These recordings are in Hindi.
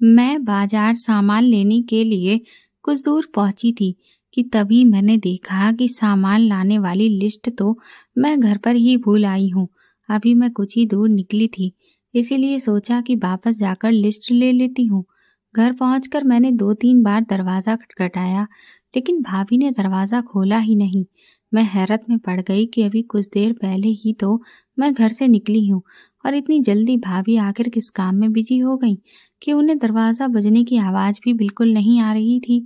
मैं बाजार सामान लेने के लिए कुछ दूर पहुंची थी कि तभी मैंने देखा कि सामान लाने वाली लिस्ट तो मैं घर पर ही भूल आई हूँ। अभी मैं कुछ ही दूर निकली थी, इसीलिए सोचा कि वापस जाकर लिस्ट ले लेती हूँ। घर पहुंचकर मैंने 2-3 बार दरवाज़ा खटखटाया, लेकिन भाभी ने दरवाज़ा खोला ही नहीं। मैं हैरत में पड़ गई कि अभी कुछ देर पहले ही तो मैं घर से निकली हूँ और इतनी जल्दी भाभी आखिर किस काम में बिजी हो गई कि उन्हें दरवाज़ा बजने की आवाज़ भी बिल्कुल नहीं आ रही थी।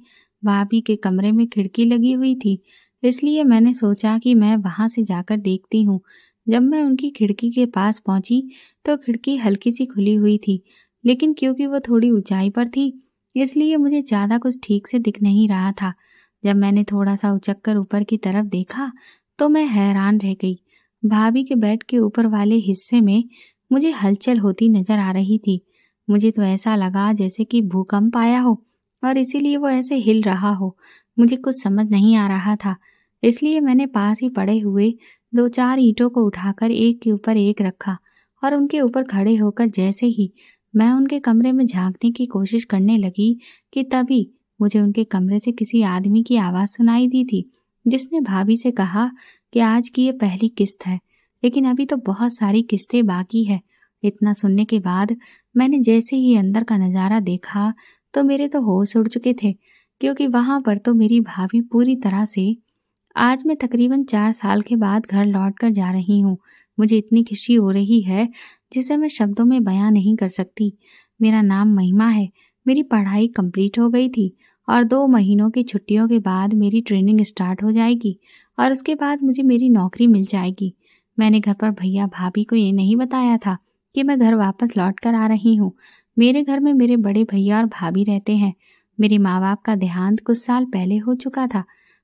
भाभी के कमरे में खिड़की लगी हुई थी, इसलिए मैंने सोचा कि मैं वहाँ से जाकर देखती हूँ। जब मैं उनकी खिड़की के पास पहुँची तो खिड़की हल्की सी खुली हुई थी, लेकिन क्योंकि वो थोड़ी ऊंचाई पर थी, इसलिए मुझे ज़्यादा कुछ ठीक से दिख नहीं रहा था। जब मैंने थोड़ा सा उचक कर ऊपर की तरफ देखा तो मैं हैरान रह गई। भाभी के बेड के ऊपर वाले हिस्से में मुझे हलचल होती नजर आ रही थी। मुझे तो ऐसा लगा जैसे कि भूकंप आया हो और इसीलिए वो ऐसे हिल रहा हो। मुझे कुछ समझ नहीं आ रहा था, इसलिए मैंने पास ही पड़े हुए 2-4 ईंटों को उठाकर एक के ऊपर एक रखा और उनके ऊपर खड़े होकर जैसे ही मैं उनके कमरे में झांकने की कोशिश करने लगी कि तभी मुझे उनके कमरे से किसी आदमी की आवाज़ सुनाई दी थी, जिसने भाभी से कहा कि आज की ये पहली किस्त है, लेकिन अभी तो बहुत सारी किस्तें बाकी है। इतना सुनने के बाद मैंने जैसे ही अंदर का नज़ारा देखा तो मेरे तो होश उड़ चुके थे, क्योंकि वहां पर तो मेरी भाभी पूरी तरह से आज मैं तकरीबन 4 साल के बाद घर लौट कर जा रही हूँ। मुझे इतनी खुशी हो रही है जिसे मैं शब्दों में बयां नहीं कर सकती। मेरा नाम महिमा है। मेरी पढ़ाई कंप्लीट हो गई थी और 2 महीनों की छुट्टियों के बाद मेरी ट्रेनिंग स्टार्ट हो जाएगी और उसके बाद मुझे मेरी नौकरी मिल जाएगी। मैंने घर पर भैया भाभी को ये नहीं बताया था कि मैं घर वापस लौट कर आ रही हूँ। मेरे घर में मेरे बड़े भैया और भाभी रहते हैं। मेरे माँ बाप का देहांत कुछ साल पहले हो चुका था।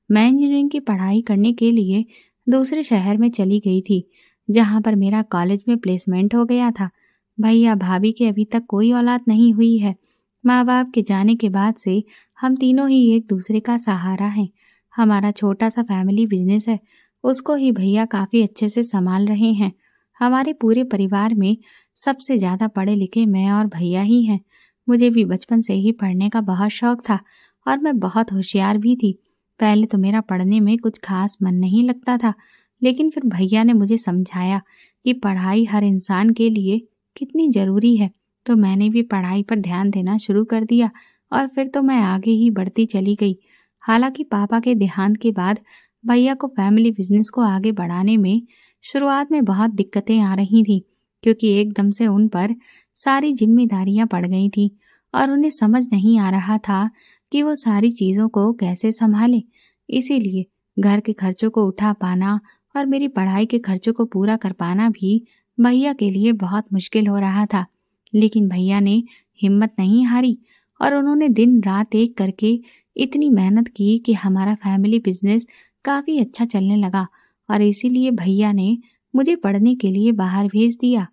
मैं इंजीनियरिंग की पढ़ाई करने के लिए दूसरे शहर में चली गई थी, जहाँ पर मेरा कॉलेज में प्लेसमेंट हो गया था। भैया भाभी के अभी तक कोई औलाद नहीं हुई है। माँ बाप के जाने के बाद से हम तीनों ही एक दूसरे का सहारा हैं। हमारा छोटा सा फैमिली बिजनेस है, उसको ही भैया काफ़ी अच्छे से संभाल रहे हैं। हमारे पूरे परिवार में सबसे ज़्यादा पढ़े लिखे मैं और भैया ही हैं। मुझे भी बचपन से ही पढ़ने का बहुत शौक था और मैं बहुत होशियार भी थी। पहले तो मेरा पढ़ने में कुछ खास मन नहीं लगता था, लेकिन फिर भैया ने मुझे समझाया कि पढ़ाई हर इंसान के लिए कितनी ज़रूरी है, तो मैंने भी पढ़ाई पर ध्यान देना शुरू कर दिया और फिर तो मैं आगे ही बढ़ती चली गई। हालांकि पापा के देहांत के बाद भैया को फैमिली बिजनेस को आगे बढ़ाने में शुरुआत में बहुत दिक्कतें आ रही थी, क्योंकि एकदम से उन पर सारी जिम्मेदारियां पड़ गई थी और उन्हें समझ नहीं आ रहा था कि वो सारी चीज़ों को कैसे संभालें। इसीलिए घर के खर्चों को उठा पाना और मेरी पढ़ाई के खर्चों को पूरा कर पाना भी भैया के लिए बहुत मुश्किल हो रहा था। लेकिन भैया ने हिम्मत नहीं हारी और उन्होंने दिन रात एक करके इतनी मेहनत की कि हमारा फैमिली बिजनेस काफ़ी अच्छा चलने लगा और इसीलिए भैया ने मुझे पढ़ने के लिए बाहर भेज दिया।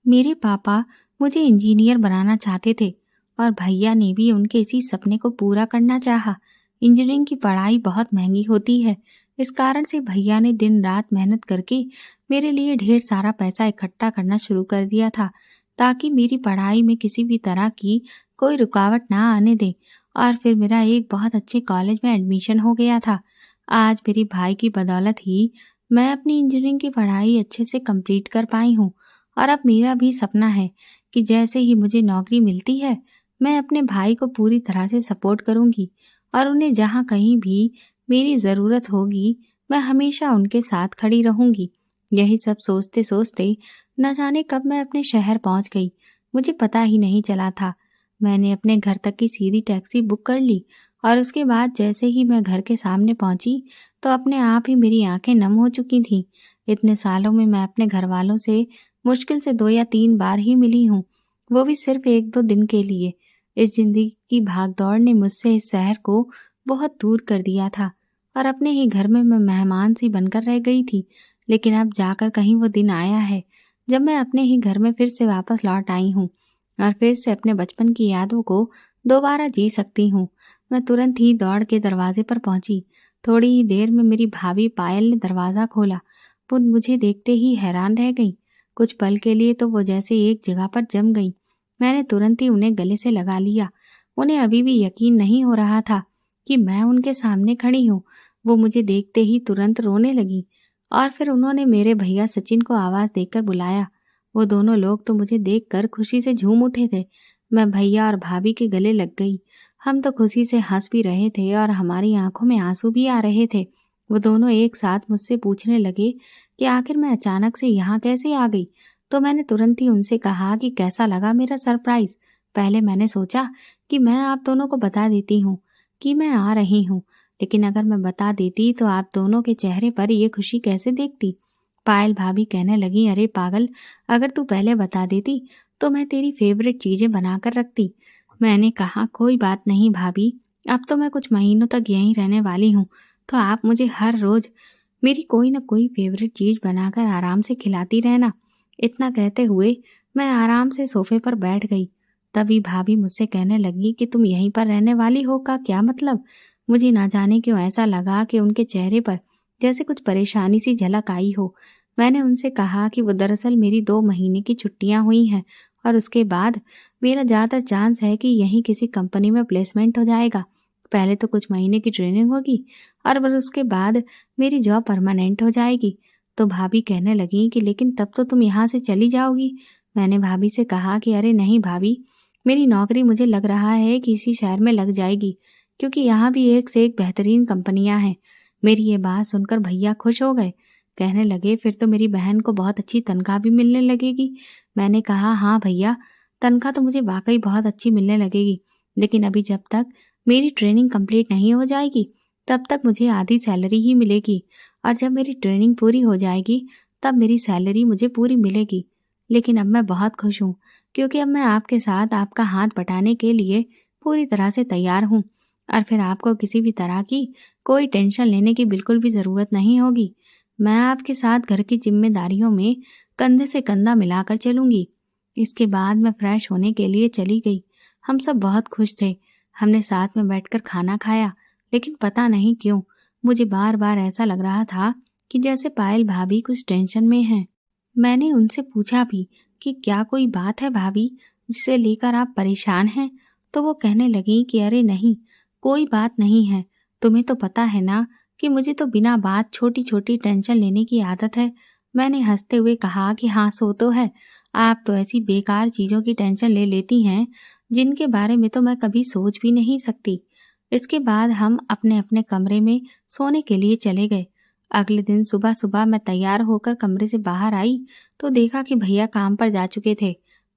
मेरे पापा मुझे इंजीनियर बनाना चाहते थे और भैया ने भी उनके इसी सपने को पूरा करना चाहा। इंजीनियरिंग की पढ़ाई बहुत महंगी होती है, इस कारण से भैया ने दिन रात मेहनत करके मेरे लिए ढेर सारा पैसा इकट्ठा करना शुरू कर दिया था, ताकि मेरी पढ़ाई में किसी भी तरह की कोई रुकावट ना आने दे। और फिर मेरा एक बहुत अच्छे कॉलेज में एडमिशन हो गया था। आज मेरे भाई की बदौलत ही मैं अपनी इंजीनियरिंग की पढ़ाई अच्छे से कंप्लीट कर पाई हूँ और अब मेरा भी सपना है कि जैसे ही मुझे नौकरी मिलती है, मैं अपने भाई को पूरी तरह से सपोर्ट करूंगी और उन्हें जहाँ कहीं भी मेरी ज़रूरत होगी, मैं हमेशा उनके साथ खड़ी रहूंगी। यही सब सोचते सोचते न जाने कब मैं अपने शहर पहुंच गई। मुझे पता ही नहीं चला था। मैंने अपने घर तक की सीधी टैक्सी बुक कर ली और उसके बाद जैसे ही मैं घर के सामने पहुंची तो अपने आप ही मेरी आंखें नम हो चुकी थीं। इतने सालों में मैं अपने घर वालों से मुश्किल से 2 या 3 बार ही मिली हूँ, वो भी सिर्फ 1-2 दिन के लिए। इस जिंदगी की भागदौड़ ने मुझसे इस शहर को बहुत दूर कर दिया था और अपने ही घर में मैं मेहमान सी बनकर रह गई थी। लेकिन अब जाकर कहीं वो दिन आया है जब मैं अपने ही घर में फिर से वापस लौट आई हूँ और फिर से अपने बचपन की यादों को दोबारा जी सकती हूँ। मैं तुरंत ही दौड़ के दरवाजे पर पहुंची। थोड़ी ही देर में मेरी भाभी पायल ने दरवाज़ा खोला। वो मुझे देखते ही हैरान रह गई। कुछ पल के लिए तो वो जैसे एक जगह पर जम गई मैंने तुरंत ही उन्हें गले से लगा लिया। उन्हें अभी भी यकीन नहीं हो रहा था कि मैं उनके सामने खड़ी हूँ। वो मुझे देखते ही तुरंत रोने लगी और फिर उन्होंने मेरे भैया सचिन को आवाज़ देकर बुलाया। वो दोनों लोग तो मुझे देखकर खुशी से झूम उठे थे। मैं भैया और भाभी के गले लग गई। हम तो खुशी से हंस भी रहे थे और हमारी आंखों में आंसू भी आ रहे थे। वो दोनों एक साथ मुझसे पूछने लगे कि आखिर मैं अचानक से यहाँ कैसे आ गई। तो मैंने तुरंत ही उनसे कहा कि कैसा लगा मेरा सरप्राइज़। पहले मैंने सोचा कि मैं आप दोनों को बता देती हूँ कि मैं आ रही हूँ, लेकिन अगर मैं बता देती तो आप दोनों के चेहरे पर ये खुशी कैसे देखती। पायल भाभी कहने लगी, अरे पागल, अगर तू पहले बता देती तो मैं तेरी फेवरेट चीज़ें बनाकर रखती। मैंने कहा, कोई बात नहीं भाभी, अब तो मैं कुछ महीनों तक यहीं रहने वाली हूँ, तो आप मुझे हर रोज़ मेरी कोई न कोई फेवरेट चीज़ बनाकर आराम से खिलाती रहना। इतना कहते हुए मैं आराम से सोफे पर बैठ गई। तभी भाभी मुझसे कहने लगी कि तुम यहीं पर रहने वाली हो का क्या मतलब। मुझे ना जाने क्यों ऐसा लगा कि उनके चेहरे पर जैसे कुछ परेशानी सी झलक आई हो। मैंने उनसे कहा कि वो दरअसल मेरी 2 महीने की छुट्टियां हुई हैं और उसके बाद मेरा ज़्यादा चांस है कि यहीं किसी कंपनी में प्लेसमेंट हो जाएगा। पहले तो कुछ महीने की ट्रेनिंग होगी और फिर उसके बाद मेरी जॉब परमानेंट हो जाएगी। तो भाभी कहने लगी कि लेकिन तब तो तुम यहाँ से चली जाओगी। मैंने भाभी से कहा कि अरे नहीं भाभी, मेरी नौकरी मुझे लग रहा है कि इसी शहर में लग जाएगी, क्योंकि यहाँ भी एक से एक बेहतरीन कंपनियां हैं। मेरी ये बात सुनकर भैया खुश हो गए। कहने लगे, फिर तो मेरी बहन को बहुत अच्छी तनख्वाह भी मिलने लगेगी। मैंने कहा, हाँ भैया, तनख्वाह तो मुझे वाकई बहुत अच्छी मिलने लगेगी, लेकिन अभी जब तक मेरी ट्रेनिंग कंप्लीट नहीं हो जाएगी तब तक मुझे आधी सैलरी ही मिलेगी, और जब मेरी ट्रेनिंग पूरी हो जाएगी तब मेरी सैलरी मुझे पूरी मिलेगी। लेकिन अब मैं बहुत खुश हूँ, क्योंकि अब मैं आपके साथ आपका हाथ बटाने के लिए पूरी तरह से तैयार हूँ, और फिर आपको किसी भी तरह की कोई टेंशन लेने की बिल्कुल भी ज़रूरत नहीं होगी। मैं आपके साथ घर की जिम्मेदारियों में कंधे से कंधा मिलाकर चलूँगी। इसके बाद मैं फ्रेश होने के लिए चली गई। हम सब बहुत खुश थे। हमने साथ में बैठकर खाना खाया, लेकिन पता नहीं क्यों मुझे बार बार ऐसा लग रहा था कि जैसे पायल भाभी कुछ टेंशन में हैं। मैंने उनसे पूछा भी कि क्या कोई बात है भाभी जिसे लेकर आप परेशान हैं। तो वो कहने लगी कि अरे नहीं, कोई बात नहीं है। तुम्हें तो पता है ना कि मुझे तो बिना बात छोटी छोटी टेंशन लेने की आदत है। मैंने हंसते हुए कहा कि हाँ, सो तो है। आप तो ऐसी बेकार चीज़ों की टेंशन ले लेती हैं जिनके बारे में तो मैं कभी सोच भी नहीं सकती। इसके बाद हम अपने अपने कमरे में सोने के लिए चले गए। अगले दिन सुबह सुबह मैं तैयार होकर कमरे से बाहर आई तो देखा कि भैया काम पर जा चुके थे।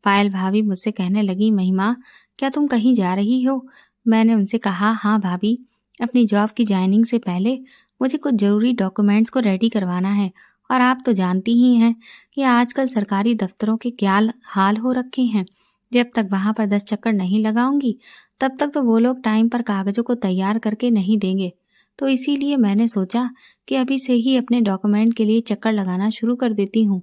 पायल भाभी मुझसे कहने लगी, महिमा, क्या तुम कहीं जा रही हो। मैंने उनसे कहा, हाँ भाभी, अपनी जॉब की ज्वाइनिंग से पहले मुझे कुछ ज़रूरी डॉक्यूमेंट्स को रेडी करवाना है, और आप तो जानती ही हैं कि आजकल सरकारी दफ्तरों के क्या हाल हो रखे हैं। जब तक वहाँ पर 10 चक्कर नहीं लगाऊंगी तब तक तो वो लोग टाइम पर कागज़ों को तैयार करके नहीं देंगे। तो इसीलिए मैंने सोचा कि अभी से ही अपने डॉक्यूमेंट के लिए चक्कर लगाना शुरू कर देती हूँ,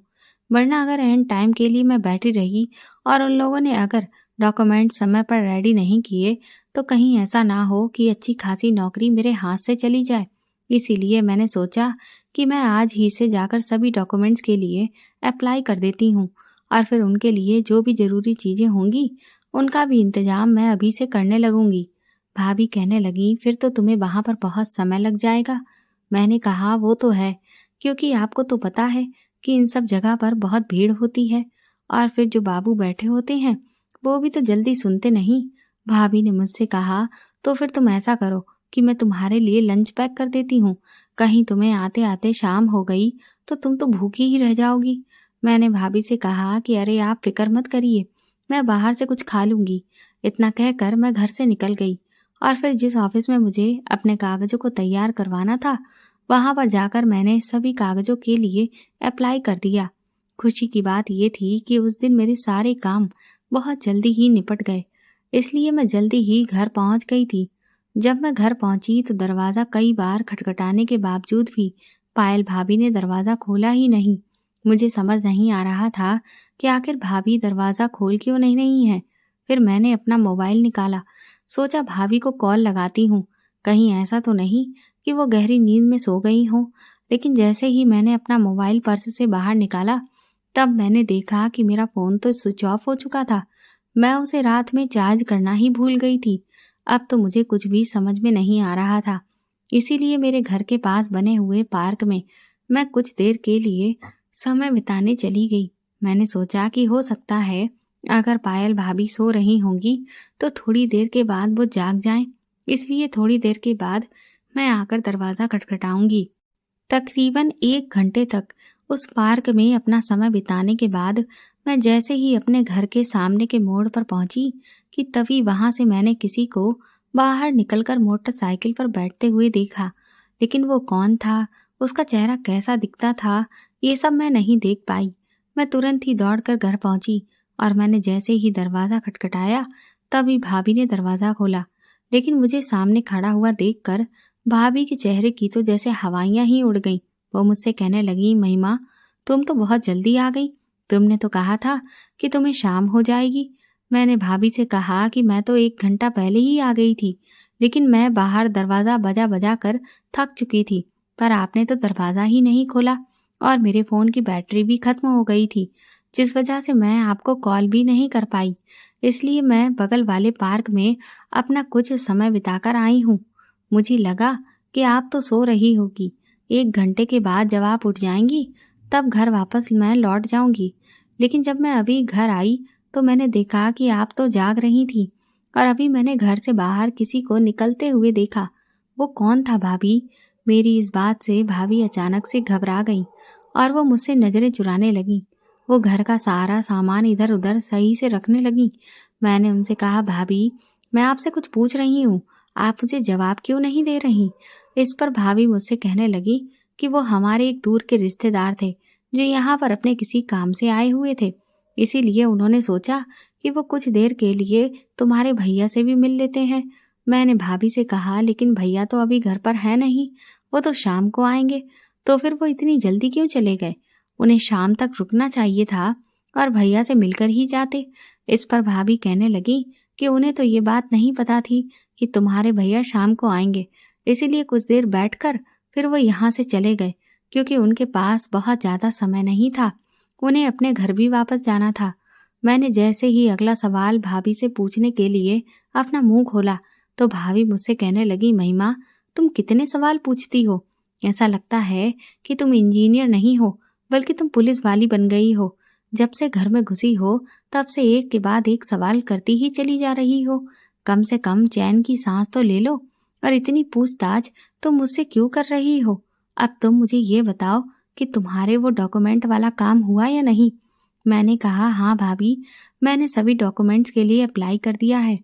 वरना अगर एंड टाइम के लिए मैं बैठी रही और उन लोगों ने अगर डॉक्यूमेंट समय पर रेडी नहीं किए तो कहीं ऐसा ना हो कि अच्छी खासी नौकरी मेरे हाथ से चली जाए। इसीलिए मैंने सोचा कि मैं आज ही से जाकर सभी डॉक्यूमेंट्स के लिए अप्लाई कर देती हूँ, और फिर उनके लिए जो भी ज़रूरी चीज़ें होंगी उनका भी इंतज़ाम मैं अभी से करने लगूंगी। भाभी कहने लगी, फिर तो तुम्हें वहाँ पर बहुत समय लग जाएगा। मैंने कहा, वो तो है, क्योंकि आपको तो पता है कि इन सब जगह पर बहुत भीड़ होती है, और फिर जो बाबू बैठे होते हैं वो भी तो जल्दी सुनते नहीं। भाभी ने मुझसे कहा, तो फिर तुम ऐसा करो कि मैं तुम्हारे लिए लंच पैक कर देती हूँ। कहीं तुम्हें आते आते शाम हो गई तो तुम तो भूखी ही रह जाओगी। मैंने भाभी से कहा कि अरे आप फिक्र मत करिए, मैं बाहर से कुछ खा लूँगी। इतना कहकर मैं घर से निकल गई, और फिर जिस ऑफिस में मुझे अपने कागज़ों को तैयार करवाना था वहाँ पर जाकर मैंने सभी कागज़ों के लिए अप्लाई कर दिया। खुशी की बात ये थी कि उस दिन मेरे सारे काम बहुत जल्दी ही निपट गए, इसलिए मैं जल्दी ही घर पहुँच गई थी। जब मैं घर पहुँची तो दरवाज़ा कई बार खटखटाने के बावजूद भी पायल भाभी ने दरवाज़ा खोला ही नहीं। मुझे समझ नहीं आ रहा था कि आखिर भाभी दरवाज़ा खोल क्यों नहीं है। फिर मैंने अपना मोबाइल निकाला, सोचा भाभी को कॉल लगाती हूँ, कहीं ऐसा तो नहीं कि वो गहरी नींद में सो गई हों। लेकिन जैसे ही मैंने अपना मोबाइल पर्स से बाहर निकाला तब मैंने देखा कि मेरा फ़ोन तो स्विच ऑफ हो चुका था। मैं उसे रात में चार्ज करना ही भूल गई थी। अब तो मुझे कुछ भी समझ में नहीं आ रहा था। इसीलिए मेरे घर के पास बने हुए पार्क में मैं कुछ देर के लिए समय बिताने चली गई। मैंने सोचा कि हो सकता है अगर पायल भाभी सो रही होंगी तो थोड़ी देर के बाद वो जाग जाएं। इसलिए थोड़ी देर के बाद मैं आकर दरवाज़ा खटखटाऊंगी। तकरीबन 1 घंटे तक उस पार्क में अपना समय बिताने के बाद मैं जैसे ही अपने घर के सामने के मोड़ पर पहुंची कि तभी वहां से मैंने किसी को बाहर निकलकर मोटरसाइकिल पर बैठते हुए देखा। लेकिन वो कौन था, उसका चेहरा कैसा दिखता था, ये सब मैं नहीं देख पाई। मैं तुरंत ही दौड़कर घर पहुंची और मैंने जैसे ही दरवाज़ा खटखटाया तभी भाभी ने दरवाज़ा खोला। लेकिन मुझे सामने खड़ा हुआ देखकर भाभी के चेहरे की तो जैसे हवाइयां ही उड़ गईं। वो मुझसे कहने लगी, महिमा तुम तो बहुत जल्दी आ गई। तुमने तो कहा था कि तुम्हें शाम हो जाएगी। मैंने भाभी से कहा कि मैं तो 1 घंटा पहले ही आ गई थी, लेकिन मैं बाहर दरवाज़ा बजा बजा कर थक चुकी थी, पर आपने तो दरवाज़ा ही नहीं खोला और मेरे फ़ोन की बैटरी भी खत्म हो गई थी, जिस वजह से मैं आपको कॉल भी नहीं कर पाई। इसलिए मैं बगल वाले पार्क में अपना कुछ समय बिताकर आई हूँ। मुझे लगा कि आप तो सो रही होगी। 1 घंटे के बाद जब आप उठ जाएंगी तब घर वापस मैं लौट जाऊंगी। लेकिन जब मैं अभी घर आई तो मैंने देखा कि आप तो जाग रही थी और अभी मैंने घर से बाहर किसी को निकलते हुए देखा। वो कौन था भाभी? मेरी इस बात से भाभी अचानक से घबरा गई और वो मुझसे नजरें चुराने लगी। वो घर का सारा सामान इधर उधर सही से रखने लगी। मैंने उनसे कहा, भाभी मैं आपसे कुछ पूछ रही हूँ, आप मुझे जवाब क्यों नहीं दे रही? इस पर भाभी मुझसे कहने लगी कि वो हमारे एक दूर के रिश्तेदार थे जो यहाँ पर अपने किसी काम से आए हुए थे, इसीलिए उन्होंने सोचा कि वो कुछ देर के लिए तुम्हारे भैया से भी मिल लेते हैं। मैंने भाभी से कहा, लेकिन भैया तो अभी घर पर है नहीं, वो तो शाम को आएंगे। तो फिर वो इतनी जल्दी क्यों चले गए? उन्हें शाम तक रुकना चाहिए था और भैया से मिलकर ही जाते। इस पर भाभी कहने लगी कि उन्हें तो ये बात नहीं पता थी कि तुम्हारे भैया शाम को आएंगे, इसीलिए कुछ देर बैठकर फिर वो यहाँ से चले गए, क्योंकि उनके पास बहुत ज़्यादा समय नहीं था। उन्हें अपने घर भी वापस जाना था। मैंने जैसे ही अगला सवाल भाभी से पूछने के लिए अपना मुंह खोला तो भाभी मुझसे कहने लगी, महिमा तुम कितने सवाल पूछती हो? ऐसा लगता है कि तुम इंजीनियर नहीं हो बल्कि तुम पुलिस वाली बन गई हो। जब से घर में घुसी हो तब से एक के बाद एक सवाल करती ही चली जा रही हो। कम से कम चैन की सांस तो ले लो। और इतनी पूछताछ तुम मुझसे क्यों कर रही हो? अब तुम मुझे ये बताओ कि तुम्हारे वो डॉक्यूमेंट वाला काम हुआ या नहीं? मैंने कहा, हाँ भाभी, मैंने सभी डॉक्यूमेंट्स के लिए अप्लाई कर दिया है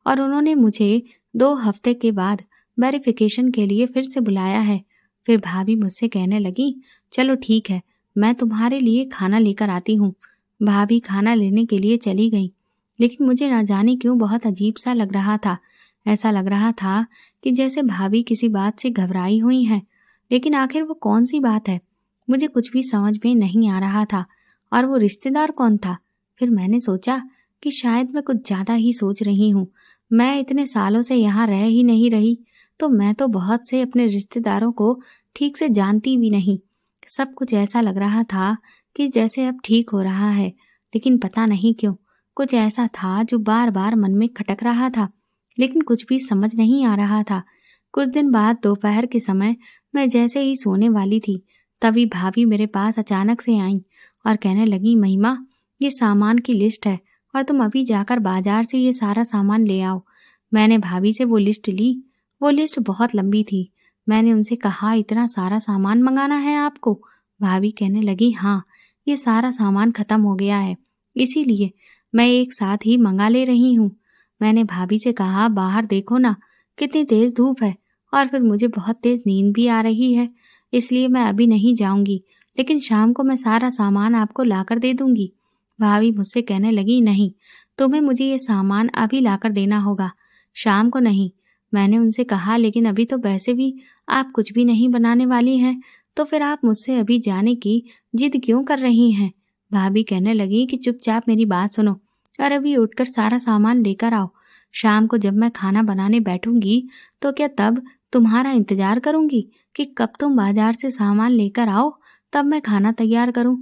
और उन्होंने मुझे 2 हफ्ते के बाद वेरिफिकेशन के लिए फिर से बुलाया है। फिर भाभी मुझसे कहने लगी, चलो ठीक है, मैं तुम्हारे लिए खाना लेकर आती हूँ। भाभी खाना लेने के लिए चली गई, लेकिन मुझे ना जाने क्यों बहुत अजीब सा लग रहा था। ऐसा लग रहा था कि जैसे भाभी किसी बात से घबराई हुई हैं, लेकिन आखिर वो कौन सी बात है? मुझे कुछ भी समझ में नहीं आ रहा था। और वो रिश्तेदार कौन था? फिर मैंने सोचा कि शायद मैं कुछ ज़्यादा ही सोच रही हूँ। मैं इतने सालों से यहाँ रह ही नहीं रही, तो मैं तो बहुत से अपने रिश्तेदारों को ठीक से जानती भी नहीं। सब कुछ ऐसा लग रहा था कि जैसे अब ठीक हो रहा है, लेकिन पता नहीं क्यों कुछ ऐसा था जो बार बार मन में खटक रहा था, लेकिन कुछ भी समझ नहीं आ रहा था। कुछ दिन बाद दोपहर के समय मैं जैसे ही सोने वाली थी तभी भाभी मेरे पास अचानक से आईं और कहने लगी, महिमा ये सामान की लिस्ट है और तुम अभी जाकर बाजार से ये सारा सामान ले आओ। मैंने भाभी से वो लिस्ट ली। वो लिस्ट बहुत लंबी थी। मैंने उनसे कहा, इतना सारा सामान मंगाना है आपको? भाभी कहने लगी, हाँ, ये सारा सामान खत्म हो गया है, इसीलिए मैं एक साथ ही मंगा ले रही हूँ। मैंने भाभी से कहा, बाहर देखो ना कितनी तेज धूप है और फिर मुझे बहुत तेज नींद भी आ रही है, इसलिए मैं अभी नहीं जाऊंगी, लेकिन शाम को मैं सारा सामान आपको लाकर दे दूंगी। भाभी मुझसे कहने लगी, नहीं, तुम्हें मुझे ये सामान अभी लाकर देना होगा, शाम को नहीं। मैंने उनसे कहा, लेकिन अभी तो वैसे भी आप कुछ भी नहीं बनाने वाली हैं, तो फिर आप मुझसे अभी जाने की जिद क्यों कर रही हैं? भाभी कहने लगी कि चुपचाप मेरी बात सुनो और अभी उठकर सारा सामान लेकर आओ। शाम को जब मैं खाना बनाने बैठूंगी तो क्या तब तुम्हारा इंतजार करूंगी कि कब तुम बाजार से सामान लेकर आओ तब मैं खाना तैयार करूं?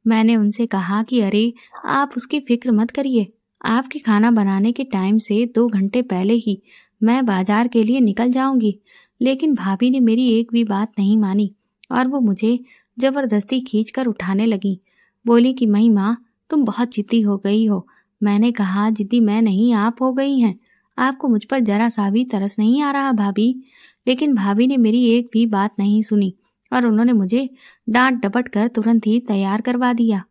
मैंने उनसे कहा कि अरे आप उसकी फिक्र मत करिए, आपके खाना बनाने के टाइम से 2 घंटे पहले ही मैं बाजार के लिए निकल जाऊंगी। लेकिन भाभी ने मेरी एक भी बात नहीं मानी और वो मुझे जबरदस्ती खींचकर उठाने लगी। बोली कि महिमा, तुम बहुत जिद्दी हो गई हो। मैंने कहा, जिद्दी मैं नहीं, आप हो गई हैं। आपको मुझ पर जरा सा भी तरस नहीं आ रहा भाभी। लेकिन भाभी ने मेरी एक भी बात नहीं सुनी और उन्होंने मुझे डांट डपट कर तुरंत ही तैयार करवा दिया।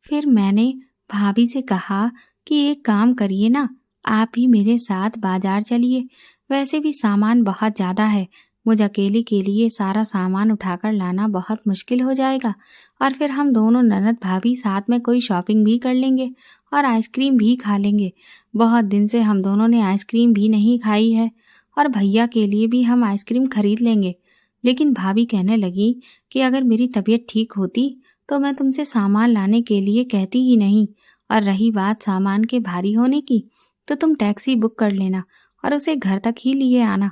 फिर मैंने भाभी से कहा कि एक काम करिए ना, आप ही मेरे साथ बाजार चलिए। वैसे भी सामान बहुत ज़्यादा है, मुझ अकेले के लिए सारा सामान उठाकर लाना बहुत मुश्किल हो जाएगा। और फिर हम दोनों ननद भाभी साथ में कोई शॉपिंग भी कर लेंगे और आइसक्रीम भी खा लेंगे। बहुत दिन से हम दोनों ने आइसक्रीम भी नहीं खाई है और भैया के लिए भी हम आइसक्रीम खरीद लेंगे। लेकिन भाभी कहने लगी कि अगर मेरी तबीयत ठीक होती तो मैं तुमसे सामान लाने के लिए कहती ही नहीं। और रही बात सामान के भारी होने की, तो तुम टैक्सी बुक कर लेना और उसे घर तक ही लिए आना।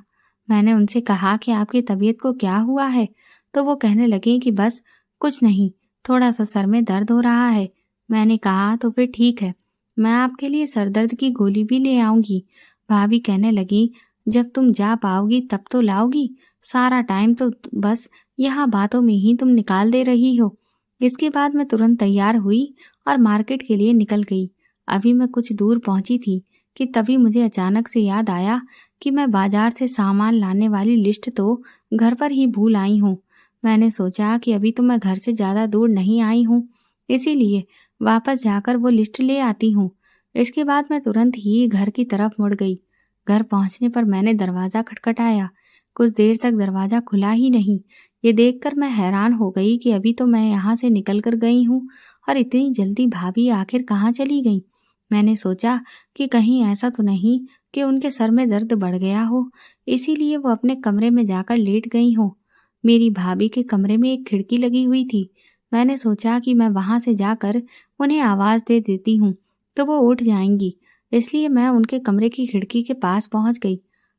मैंने उनसे कहा कि आपकी तबीयत को क्या हुआ है, तो वो कहने लगे कि बस कुछ नहीं, थोड़ा सा सर में दर्द हो रहा है। मैंने कहा तो फिर ठीक है, मैं आपके लिए सर दर्द की गोली भी ले आऊंगी। भाभी कहने लगी, जब तुम जा पाओगी तब तो लाओगी, सारा टाइम तो बस यहाँ बातों में ही तुम निकाल दे रही हो। इसके बाद मैं तुरंत तैयार हुई और मार्केट के लिए निकल गई। अभी मैं कुछ दूर पहुंची थी कि तभी मुझे अचानक से याद आया कि मैं बाजार से सामान लाने वाली लिस्ट तो घर पर ही भूल आई हूँ। मैंने सोचा कि अभी तो मैं घर से ज़्यादा दूर नहीं आई हूँ, इसीलिए वापस जाकर वो लिस्ट ले आती हूँ। इसके बाद मैं तुरंत ही घर की तरफ मुड़ गई। घर पहुंचने पर मैंने दरवाज़ा खटखटाया। कुछ देर तक दरवाज़ा खुला ही नहीं। ये देखकर मैं हैरान हो गई कि अभी तो मैं यहाँ से निकल कर गई हूँ और इतनी जल्दी भाभी आखिर कहाँ चली गई। मैंने सोचा कि कहीं ऐसा तो नहीं कि उनके सर में दर्द बढ़ गया हो, इसीलिए वो अपने कमरे में जाकर लेट गई हो। मेरी भाभी के कमरे में एक खिड़की लगी हुई थी। मैंने सोचा कि मैं वहां से जाकर उन्हें आवाज़ दे देती हूँ तो वो उठ जाएंगी, इसलिए मैं उनके कमरे की खिड़की के पास पहुंच गई।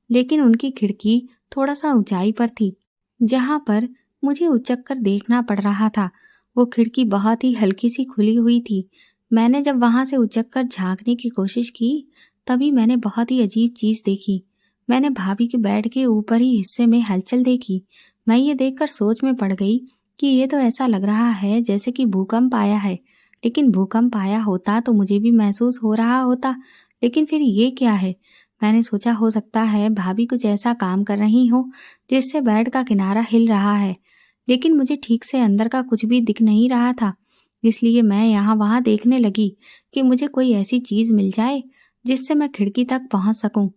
लेकिन उनकी खिड़की थोड़ा सा ऊंचाई पर थी, जहां पर मुझे उचक कर देखना पड़ रहा था। वो खिड़की बहुत ही हल्की सी खुली हुई थी। मैंने जब वहां से उचक कर झांकने की कोशिश की, तभी मैंने बहुत ही अजीब चीज देखी। मैंने भाभी के बेड के ऊपर ही हिस्से में हलचल देखी। मैं ये देखकर सोच में पड़ गई कि ये तो ऐसा लग रहा है जैसे कि भूकंप आया है। लेकिन भूकंप आया होता तो मुझे भी महसूस हो रहा होता, लेकिन फिर ये क्या है। मैंने सोचा हो सकता है भाभी कुछ ऐसा काम कर रही हो जिससे बेड का किनारा हिल रहा है। लेकिन मुझे ठीक से अंदर का कुछ भी दिख नहीं रहा था, इसलिए मैं यहाँ वहाँ देखने लगी कि मुझे कोई ऐसी चीज़ मिल जाए जिससे मैं खिड़की तक पहुँच सकूँ।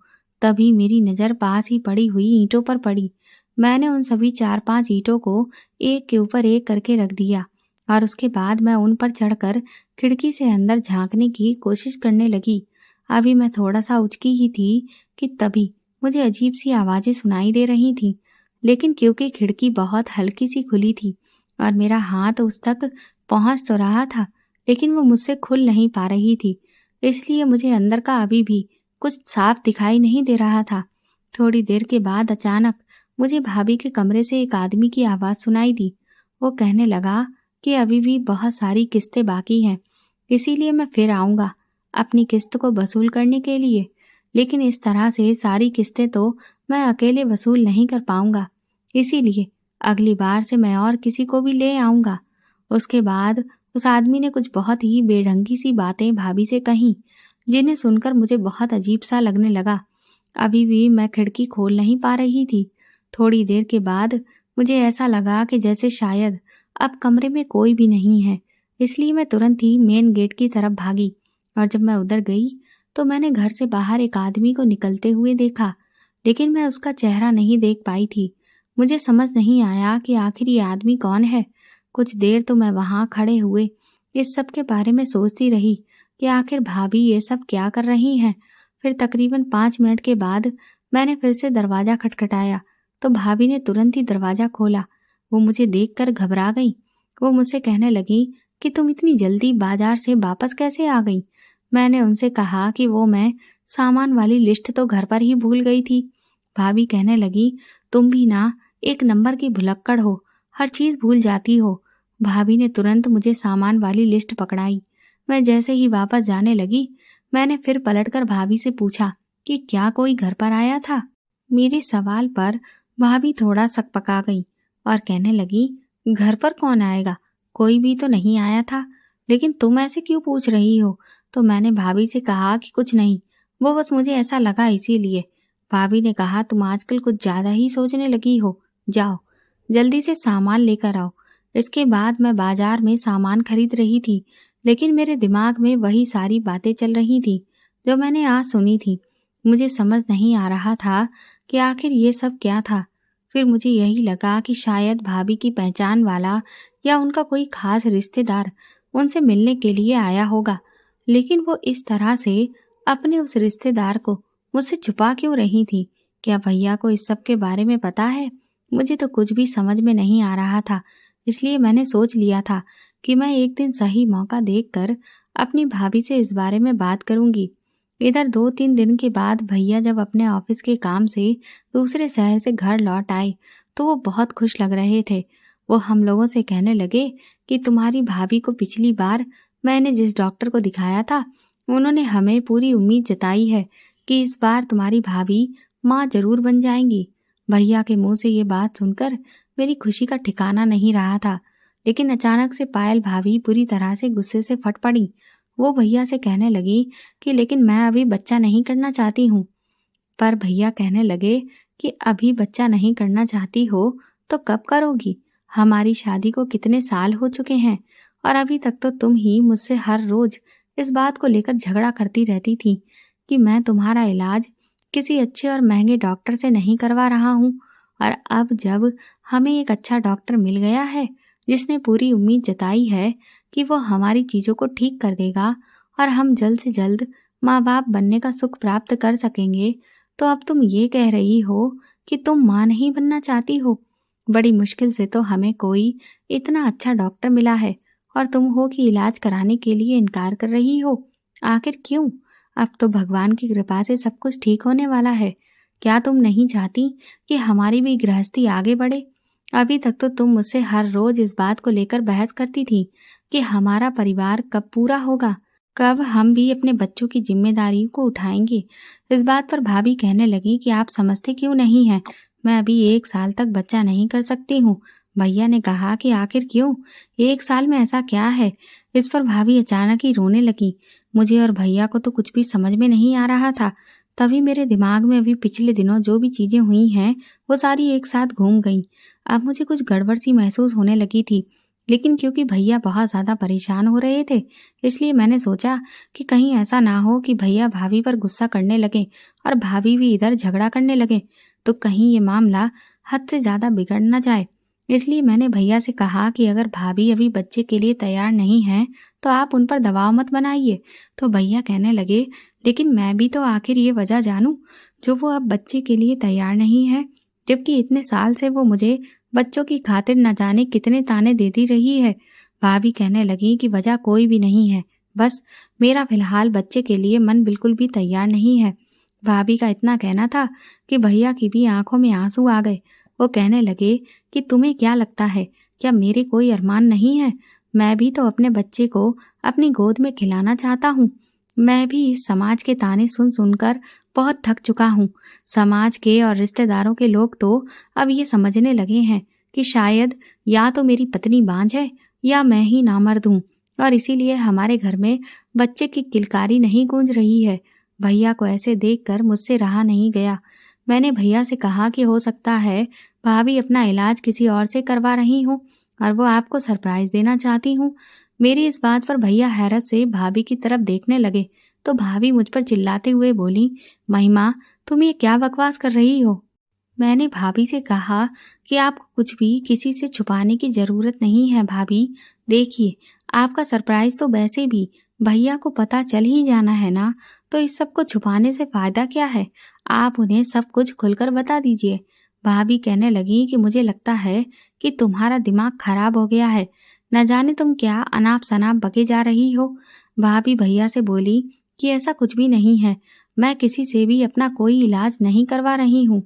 तभी मेरी नज़र पास ही पड़ी हुई ईंटों पर पड़ी। मैंने उन सभी 4-5 ईंटों को एक के ऊपर एक करके रख दिया और उसके बाद मैं उन पर चढ़कर खिड़की से अंदर झांकने की कोशिश करने लगी। अभी मैं थोड़ा सा उचकी ही थी कि तभी मुझे अजीब सी आवाज़ें सुनाई दे रही थीं। लेकिन क्योंकि खिड़की बहुत हल्की सी खुली थी और मेरा हाथ उस तक पहुंच तो रहा था, लेकिन वो मुझसे खुल नहीं पा रही थी, इसलिए मुझे अंदर का अभी भी कुछ साफ दिखाई नहीं दे रहा था। थोड़ी देर के बाद अचानक मुझे भाभी के कमरे से एक आदमी की आवाज़ सुनाई दी। वो कहने लगा कि अभी भी बहुत सारी किस्तें बाकी हैं, इसीलिए मैं फिर आऊँगा अपनी किस्त को वसूल करने के लिए। लेकिन इस तरह से सारी किस्तें तो मैं अकेले वसूल नहीं कर पाऊँगा, इसीलिए अगली बार से मैं और किसी को भी ले आऊँगा। उसके बाद उस आदमी ने कुछ बहुत ही बेढंगी सी बातें भाभी से कहीं, जिन्हें सुनकर मुझे बहुत अजीब सा लगने लगा। अभी भी मैं खिड़की खोल नहीं पा रही थी। थोड़ी देर के बाद मुझे ऐसा लगा कि जैसे शायद अब कमरे में कोई भी नहीं है, इसलिए मैं तुरंत ही मेन गेट की तरफ भागी। और जब मैं उधर गई तो मैंने घर से बाहर एक आदमी को निकलते हुए देखा, लेकिन मैं उसका चेहरा नहीं देख पाई थी। मुझे समझ नहीं आया कि आखिर ये आदमी कौन है। कुछ देर तो मैं वहाँ खड़े हुए इस सब के बारे में सोचती रही कि आखिर भाभी ये सब क्या कर रही हैं। फिर तकरीबन 5 मिनट के बाद मैंने फिर से दरवाज़ा खटखटाया तो भाभी ने तुरंत ही दरवाज़ा खोला। वो मुझे देखकर घबरा गई। वो मुझसे कहने लगी कि तुम इतनी जल्दी बाजार से वापस कैसे आ गई। मैंने उनसे कहा कि वो मैं सामान वाली लिस्ट तो घर पर ही भूल गई थी। भाभी कहने लगी, तुम भी ना एक नंबर की भुलक्कड़ हो, हर चीज़ भूल जाती हो। भाभी ने तुरंत मुझे सामान वाली लिस्ट पकड़ाई। मैं जैसे ही वापस जाने लगी, मैंने फिर पलटकर भाभी से पूछा कि क्या कोई घर पर आया था। मेरे सवाल पर भाभी थोड़ा सकपका गई और कहने लगी, घर पर कौन आएगा, कोई भी तो नहीं आया था, लेकिन तुम ऐसे क्यों पूछ रही हो। तो मैंने भाभी से कहा कि कुछ नहीं, वो बस मुझे ऐसा लगा इसीलिए। भाभी ने कहा, तुम आजकल कुछ ज्यादा ही सोचने लगी हो, जाओ जल्दी से सामान लेकर आओ। इसके बाद मैं बाजार में सामान खरीद रही थी, लेकिन मेरे दिमाग में वही सारी बातें चल रही थी जो मैंने आज सुनी थी। मुझे समझ नहीं आ रहा था कि आखिर ये सब क्या था। फिर मुझे यही लगा कि शायद भाभी की पहचान वाला या उनका कोई खास रिश्तेदार उनसे मिलने के लिए आया होगा, लेकिन वो इस तरह से अपने उस रिश्तेदार को मुझसे छुपा क्यों रही थी। क्या भैया को इस सब के बारे में पता है? मुझे तो कुछ भी समझ में नहीं आ रहा था। इसलिए मैंने सोच लिया था कि मैं एक दिन सही मौका देखकर अपनी भाभी से इस बारे में बात करूंगी। इधर 2-3 दिन के बाद भैया जब अपने ऑफिस के काम से दूसरे शहर से घर लौट आए तो वो बहुत खुश लग रहे थे। वो हम लोगों से कहने लगे कि तुम्हारी भाभी को पिछली बार मैंने जिस डॉक्टर को दिखाया था, उन्होंने हमें पूरी उम्मीद जताई है कि इस बार तुम्हारी भाभी माँ जरूर बन जाएंगी। भैया के मुंह से ये बात सुनकर मेरी खुशी का ठिकाना नहीं रहा था, लेकिन अचानक से पायल भाभी पूरी तरह से गुस्से से फट पड़ी। वो भैया से कहने लगी कि लेकिन मैं अभी बच्चा नहीं करना चाहती हूँ। पर भैया कहने लगे कि अभी बच्चा नहीं करना चाहती हो तो कब करोगी? हमारी शादी को कितने साल हो चुके हैं और अभी तक तो तुम ही मुझसे हर रोज इस बात को लेकर झगड़ा करती रहती थी कि मैं तुम्हारा इलाज किसी अच्छे और महंगे डॉक्टर से नहीं करवा रहा हूँ। और अब जब हमें एक अच्छा डॉक्टर मिल गया है जिसने पूरी उम्मीद जताई है कि वो हमारी चीज़ों को ठीक कर देगा और हम जल्द से जल्द माँ बाप बनने का सुख प्राप्त कर सकेंगे, तो अब तुम ये कह रही हो कि तुम माँ नहीं बनना चाहती हो। बड़ी मुश्किल से तो हमें कोई इतना अच्छा डॉक्टर मिला है और तुम हो कि इलाज कराने के लिए इनकार कर रही हो। आखिर क्यों? अब तो भगवान की कृपा से सब कुछ ठीक होने वाला है। क्या तुम नहीं चाहती कि हमारी भी गृहस्थी आगे बढ़े? अभी तक तो तुम मुझसे हर रोज इस बात को लेकर बहस करती थी कि हमारा परिवार कब पूरा होगा, कब हम भी अपने बच्चों की जिम्मेदारियों को उठाएंगे। इस बात पर भाभी कहने लगी कि आप समझते क्यों नहीं हैं, मैं अभी 1 साल तक बच्चा नहीं कर सकती हूँ। भैया ने कहा कि आखिर क्यों, 1 साल में ऐसा क्या है? इस पर भाभी अचानक ही रोने लगी। मुझे और भैया को तो कुछ भी समझ में नहीं आ रहा था। तभी मेरे दिमाग में अभी पिछले दिनों जो भी चीजें हुई हैं वो सारी एक साथ घूम गईं। अब मुझे कुछ गड़बड़ सी महसूस होने लगी थी, लेकिन क्योंकि भैया बहुत ज़्यादा परेशान हो रहे थे, इसलिए मैंने सोचा कि कहीं ऐसा ना हो कि भैया भाभी पर गुस्सा करने लगे और भाभी भी इधर झगड़ा करने लगे, तो कहीं ये मामला हद से ज़्यादा बिगड़ ना जाए। इसलिए मैंने भैया से कहा कि अगर भाभी अभी बच्चे के लिए तैयार नहीं हैं तो आप उन पर दबाव मत बनाइए। तो भैया कहने लगे, लेकिन मैं भी तो आखिर ये वजह जानूं जो वो अब बच्चे के लिए तैयार नहीं है, जबकि इतने साल से वो मुझे बच्चों की खातिर न जाने कितने ताने देती रही है। भाभी कहने लगी कि वजह कोई भी नहीं है, बस मेरा फिलहाल बच्चे के लिए मन बिल्कुल भी तैयार नहीं है। भाभी का इतना कहना था कि भैया की भी आंखों में आंसू आ गए। वो कहने लगे कि तुम्हें क्या लगता है, क्या मेरे कोई अरमान नहीं है? मैं भी तो अपने बच्चे को अपनी गोद में खिलाना चाहता हूँ। मैं भी इस समाज के ताने सुन सुनकर बहुत थक चुका हूँ। समाज के और रिश्तेदारों के लोग तो अब ये समझने लगे हैं कि शायद या तो मेरी पत्नी बांझ है या मैं ही नामर्द हूँ, और इसीलिए हमारे घर में बच्चे की किलकारी नहीं गूंज रही है। भैया को ऐसे देखकर मुझसे रहा नहीं गया। मैंने भैया से कहा कि हो सकता है भाभी अपना इलाज किसी और से करवा रही हूँ और वो आपको सरप्राइज देना चाहती हूँ। मेरी इस बात पर भैया हैरत से भाभी की तरफ देखने लगे तो भाभी मुझ पर चिल्लाते हुए बोली, महिमा तुम ये क्या बकवास कर रही हो? मैंने भाभी से कहा कि आपको कुछ भी किसी से छुपाने की जरूरत नहीं है भाभी। देखिए, आपका सरप्राइज तो वैसे भी भैया को पता चल ही जाना है ना, तो इस सब को छुपाने से फायदा क्या है? आप उन्हें सब कुछ खुलकर बता दीजिए। भाभी कहने लगी कि मुझे लगता है कि तुम्हारा दिमाग खराब हो गया है, न जाने तुम क्या अनाप शनाप बके जा रही हो। भाभी भैया से बोली कि ऐसा कुछ भी नहीं है, मैं किसी से भी अपना कोई इलाज नहीं करवा रही हूँ।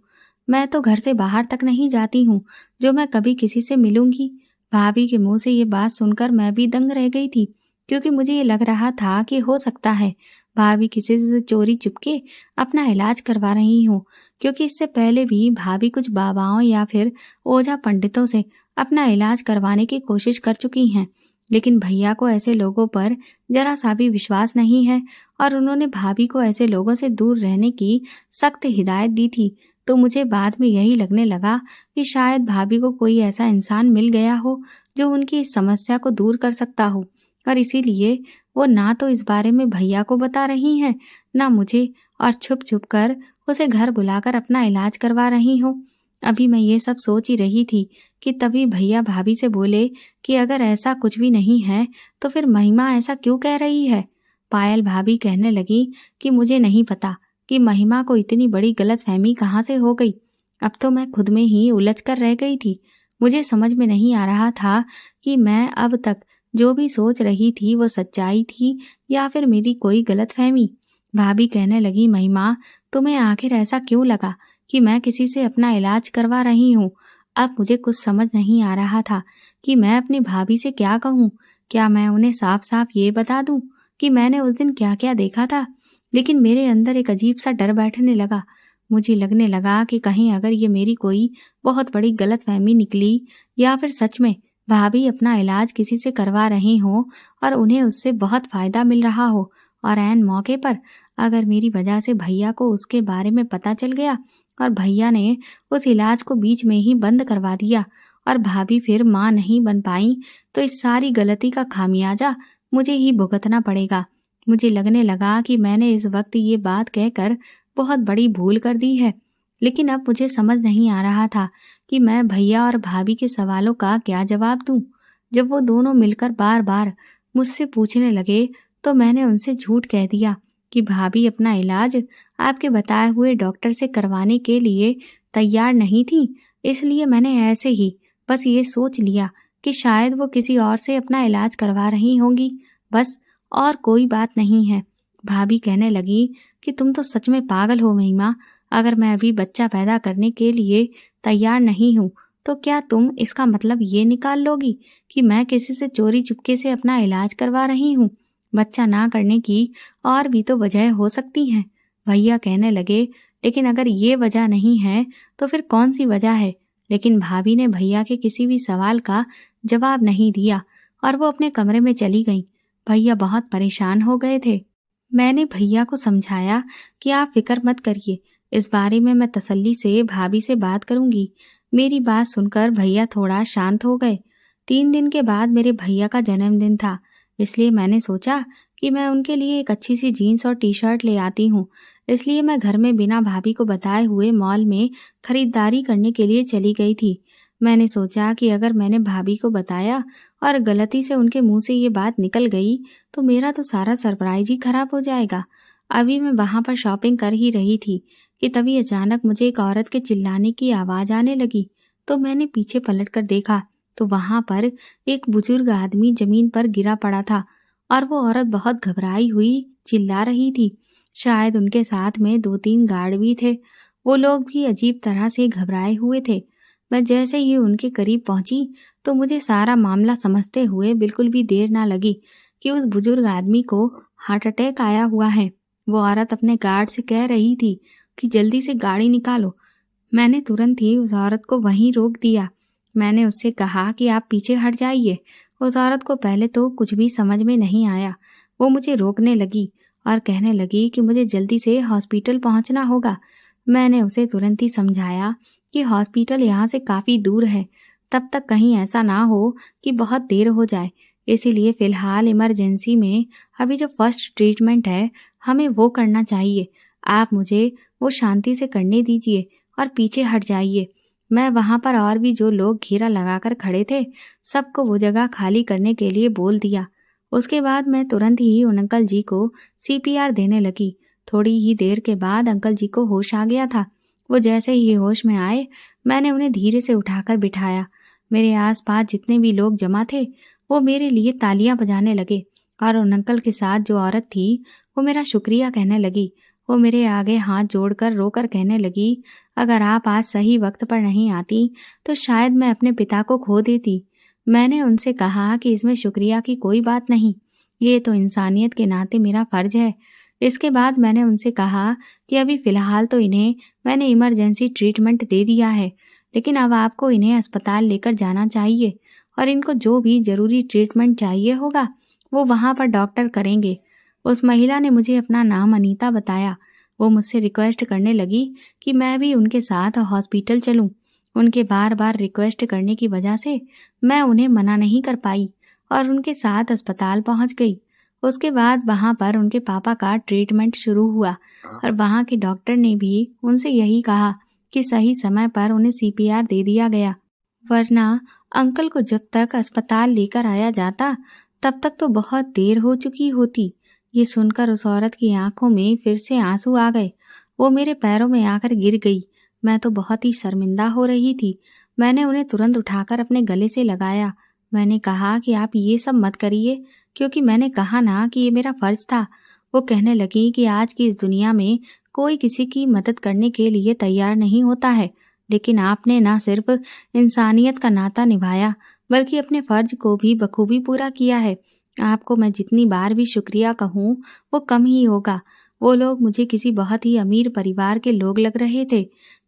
मैं तो घर से बाहर तक नहीं जाती हूँ जो मैं कभी किसी से मिलूंगी। भाभी के मुंह से ये बात सुनकर मैं भी दंग रह गई थी, क्योंकि मुझे ये लग रहा था कि हो सकता है भाभी किसी से चोरी चुपके अपना इलाज करवा रही हूँ, क्योंकि इससे पहले भी भाभी कुछ बाबाओं या फिर ओझा पंडितों से अपना इलाज करवाने की कोशिश कर चुकी हैं। लेकिन भैया को ऐसे लोगों पर जरा सा भी विश्वास नहीं है और उन्होंने भाभी को ऐसे लोगों से दूर रहने की सख्त हिदायत दी थी। तो मुझे बाद में यही लगने लगा कि शायद भाभी को कोई ऐसा इंसान मिल गया हो जो उनकी इस समस्या को दूर कर सकता हो, और इसीलिए वो ना तो इस बारे में भैया को बता रही हैं, ना मुझे, और छुप छुप कर उसे घर बुलाकर अपना इलाज करवा रही हो। अभी मैं ये सब सोच ही रही थी कि तभी भैया भाभी से बोले कि अगर ऐसा कुछ भी नहीं है तो फिर महिमा ऐसा क्यों कह रही है। पायल भाभी कहने लगी कि मुझे नहीं पता कि महिमा को इतनी बड़ी गलतफहमी कहाँ से हो गई। अब तो मैं खुद में ही उलझ कर रह गई थी। मुझे समझ में नहीं आ रहा था कि मैं अब तक जो भी सोच रही थी वो सच्चाई थी या फिर मेरी कोई गलतफहमी। भाभी कहने लगी, महिमा, तुम्हें आखिर ऐसा क्यों लगा कि मैं किसी से अपना इलाज करवा रही हूँ। अब मुझे कुछ समझ नहीं आ रहा था कि मैं अपनी भाभी से क्या कहूँ। क्या मैं उन्हें साफ साफ ये बता दूँ कि मैंने उस दिन क्या क्या देखा था। लेकिन मेरे अंदर एक अजीब सा डर बैठने लगा। मुझे लगने लगा कि कहीं अगर ये मेरी कोई बहुत बड़ी गलतफहमी निकली या फिर सच में भाभी अपना इलाज किसी से करवा रही हो और उन्हें उससे बहुत फायदा मिल रहा हो, और ऐन मौके पर अगर मेरी वजह से भैया को उसके बारे में पता चल गया और भैया ने उस इलाज को बीच में ही बंद करवा दिया और भाभी फिर माँ नहीं बन पाई, तो इस सारी गलती का खामियाजा मुझे ही भुगतना पड़ेगा। मुझे लगने लगा कि मैंने इस वक्त ये बात कहकर बहुत बड़ी भूल कर दी है। लेकिन अब मुझे समझ नहीं आ रहा था कि मैं भैया और भाभी के सवालों का क्या जवाब दूं। जब वो दोनों मिलकर बार बार मुझसे पूछने लगे तो मैंने उनसे झूठ कह दिया कि भाभी अपना इलाज आपके बताए हुए डॉक्टर से करवाने के लिए तैयार नहीं थी, इसलिए मैंने ऐसे ही बस ये सोच लिया कि शायद वो किसी और से अपना इलाज करवा रही होंगी, बस, और कोई बात नहीं है। भाभी कहने लगी कि तुम तो सच में पागल हो महिमा। अगर मैं अभी बच्चा पैदा करने के लिए तैयार नहीं हूँ तो क्या तुम इसका मतलब ये निकाल लोगी कि मैं किसी से चोरी चुपके से अपना इलाज करवा रही हूँ। बच्चा ना करने की और भी तो वजह हो सकती हैं। भैया कहने लगे, लेकिन अगर ये वजह नहीं है तो फिर कौन सी वजह है। लेकिन भाभी ने भैया के किसी भी सवाल का जवाब नहीं दिया और वो अपने कमरे में चली गई। भैया बहुत परेशान हो गए थे। मैंने भैया को समझाया कि आप फिक्र मत करिए, इस बारे में मैं तसल्ली से भाभी से बात करूंगी। मेरी बात सुनकर भैया थोड़ा शांत हो गए। 3 दिन के बाद मेरे भैया का जन्मदिन था, इसलिए मैंने सोचा कि मैं उनके लिए एक अच्छी सी जीन्स और टी शर्ट ले आती हूँ। इसलिए मैं घर में बिना भाभी को बताए हुए मॉल में खरीदारी करने के लिए चली गई थी। मैंने सोचा कि अगर मैंने भाभी को बताया और गलती से उनके मुंह से ये बात निकल गई तो मेरा तो सारा सरप्राइज ही खराब हो जाएगा। अभी मैं वहां पर शॉपिंग कर ही रही थी कि तभी अचानक मुझे एक औरत के चिल्लाने की आवाज आने लगी। तो मैंने पीछे पलट कर देखा तो वहां पर एक बुजुर्ग आदमी जमीन पर गिरा पड़ा था और वो औरत बहुत घबराई हुई चिल्ला रही थी। शायद उनके साथ में 2-3 गार्ड भी थे। वो लोग भी अजीब तरह से घबराए हुए थे। मैं जैसे ही उनके करीब पहुंची तो मुझे सारा मामला समझते हुए बिल्कुल भी देर ना लगी कि उस बुजुर्ग आदमी को हार्ट अटैक आया हुआ है। वो औरत अपने गार्ड से कह रही थी कि जल्दी से गाड़ी निकालो। मैंने तुरंत ही उस औरत को वहीं रोक दिया। मैंने उससे कहा कि आप पीछे हट जाइए। उस औरत को पहले तो कुछ भी समझ में नहीं आया। वो मुझे रोकने लगी और कहने लगी कि मुझे जल्दी से हॉस्पिटल पहुंचना होगा। मैंने उसे तुरंत ही समझाया कि हॉस्पिटल यहाँ से काफ़ी दूर है, तब तक कहीं ऐसा ना हो कि बहुत देर हो जाए। इसीलिए फ़िलहाल इमरजेंसी में अभी जो फर्स्ट ट्रीटमेंट है हमें वो करना चाहिए। आप मुझे वो शांति से करने दीजिए और पीछे हट जाइए। मैं वहाँ पर और भी जो लोग घेरा लगाकर खड़े थे सबको वो जगह खाली करने के लिए बोल दिया। उसके बाद मैं तुरंत ही उन अंकल जी को CPR देने लगी। थोड़ी ही देर के बाद अंकल जी को होश आ गया था। वो जैसे ही होश में आए मैंने उन्हें धीरे से उठाकर बिठाया। मेरे आसपास जितने भी लोग जमा थे वो मेरे लिए तालियां बजाने लगे और उन अंकल के साथ जो औरत थी वो मेरा शुक्रिया कहने लगी। वो मेरे आगे हाथ जोड़कर रोकर कहने लगी, अगर आप आज सही वक्त पर नहीं आती तो शायद मैं अपने पिता को खो देती। मैंने उनसे कहा कि इसमें शुक्रिया की कोई बात नहीं, ये तो इंसानियत के नाते मेरा फर्ज है। इसके बाद मैंने उनसे कहा कि अभी फ़िलहाल तो इन्हें मैंने इमरजेंसी ट्रीटमेंट दे दिया है, लेकिन अब आपको इन्हें अस्पताल लेकर जाना चाहिए और इनको जो भी ज़रूरी ट्रीटमेंट चाहिए होगा, वो वहाँ पर डॉक्टर करेंगे। उस महिला ने मुझे अपना नाम अनीता बताया। वो मुझसे रिक्वेस्ट करने लगी कि मैं भी उनके साथ हॉस्पिटल चलूं। उनके बार-बार रिक्वेस्ट करने की वजह से मैं उन्हें मना नहीं कर पाई और उनके साथ अस्पताल पहुंच गई। उसके बाद वहां पर उनके पापा का ट्रीटमेंट शुरू हुआ और वहां के डॉक्टर ने भी उनसे यही कहा कि सही समय पर उन्हें सीपीआर दे दिया गया, वरना अंकल को जब तक अस्पताल लेकर आया जाता तब तक तो बहुत देर हो चुकी होती। ये सुनकर उस औरत की आंखों में फिर से आंसू आ गए। वो मेरे पैरों में आकर गिर गई। मैं तो बहुत ही शर्मिंदा हो रही थी। मैंने उन्हें तुरंत उठाकर अपने गले से लगाया। मैंने कहा कि आप ये सब मत करिए, क्योंकि मैंने कहा ना कि ये मेरा फर्ज था। वो कहने लगी कि आज की इस दुनिया में कोई किसी की मदद करने के लिए तैयार नहीं होता है, लेकिन आपने ना सिर्फ इंसानियत का नाता निभाया, बल्कि अपने फर्ज को भी बखूबी पूरा किया है। आपको मैं जितनी बार भी शुक्रिया कहूँ, वो कम ही होगा। वो लोग मुझे किसी बहुत ही अमीर परिवार के लोग लग रहे थे,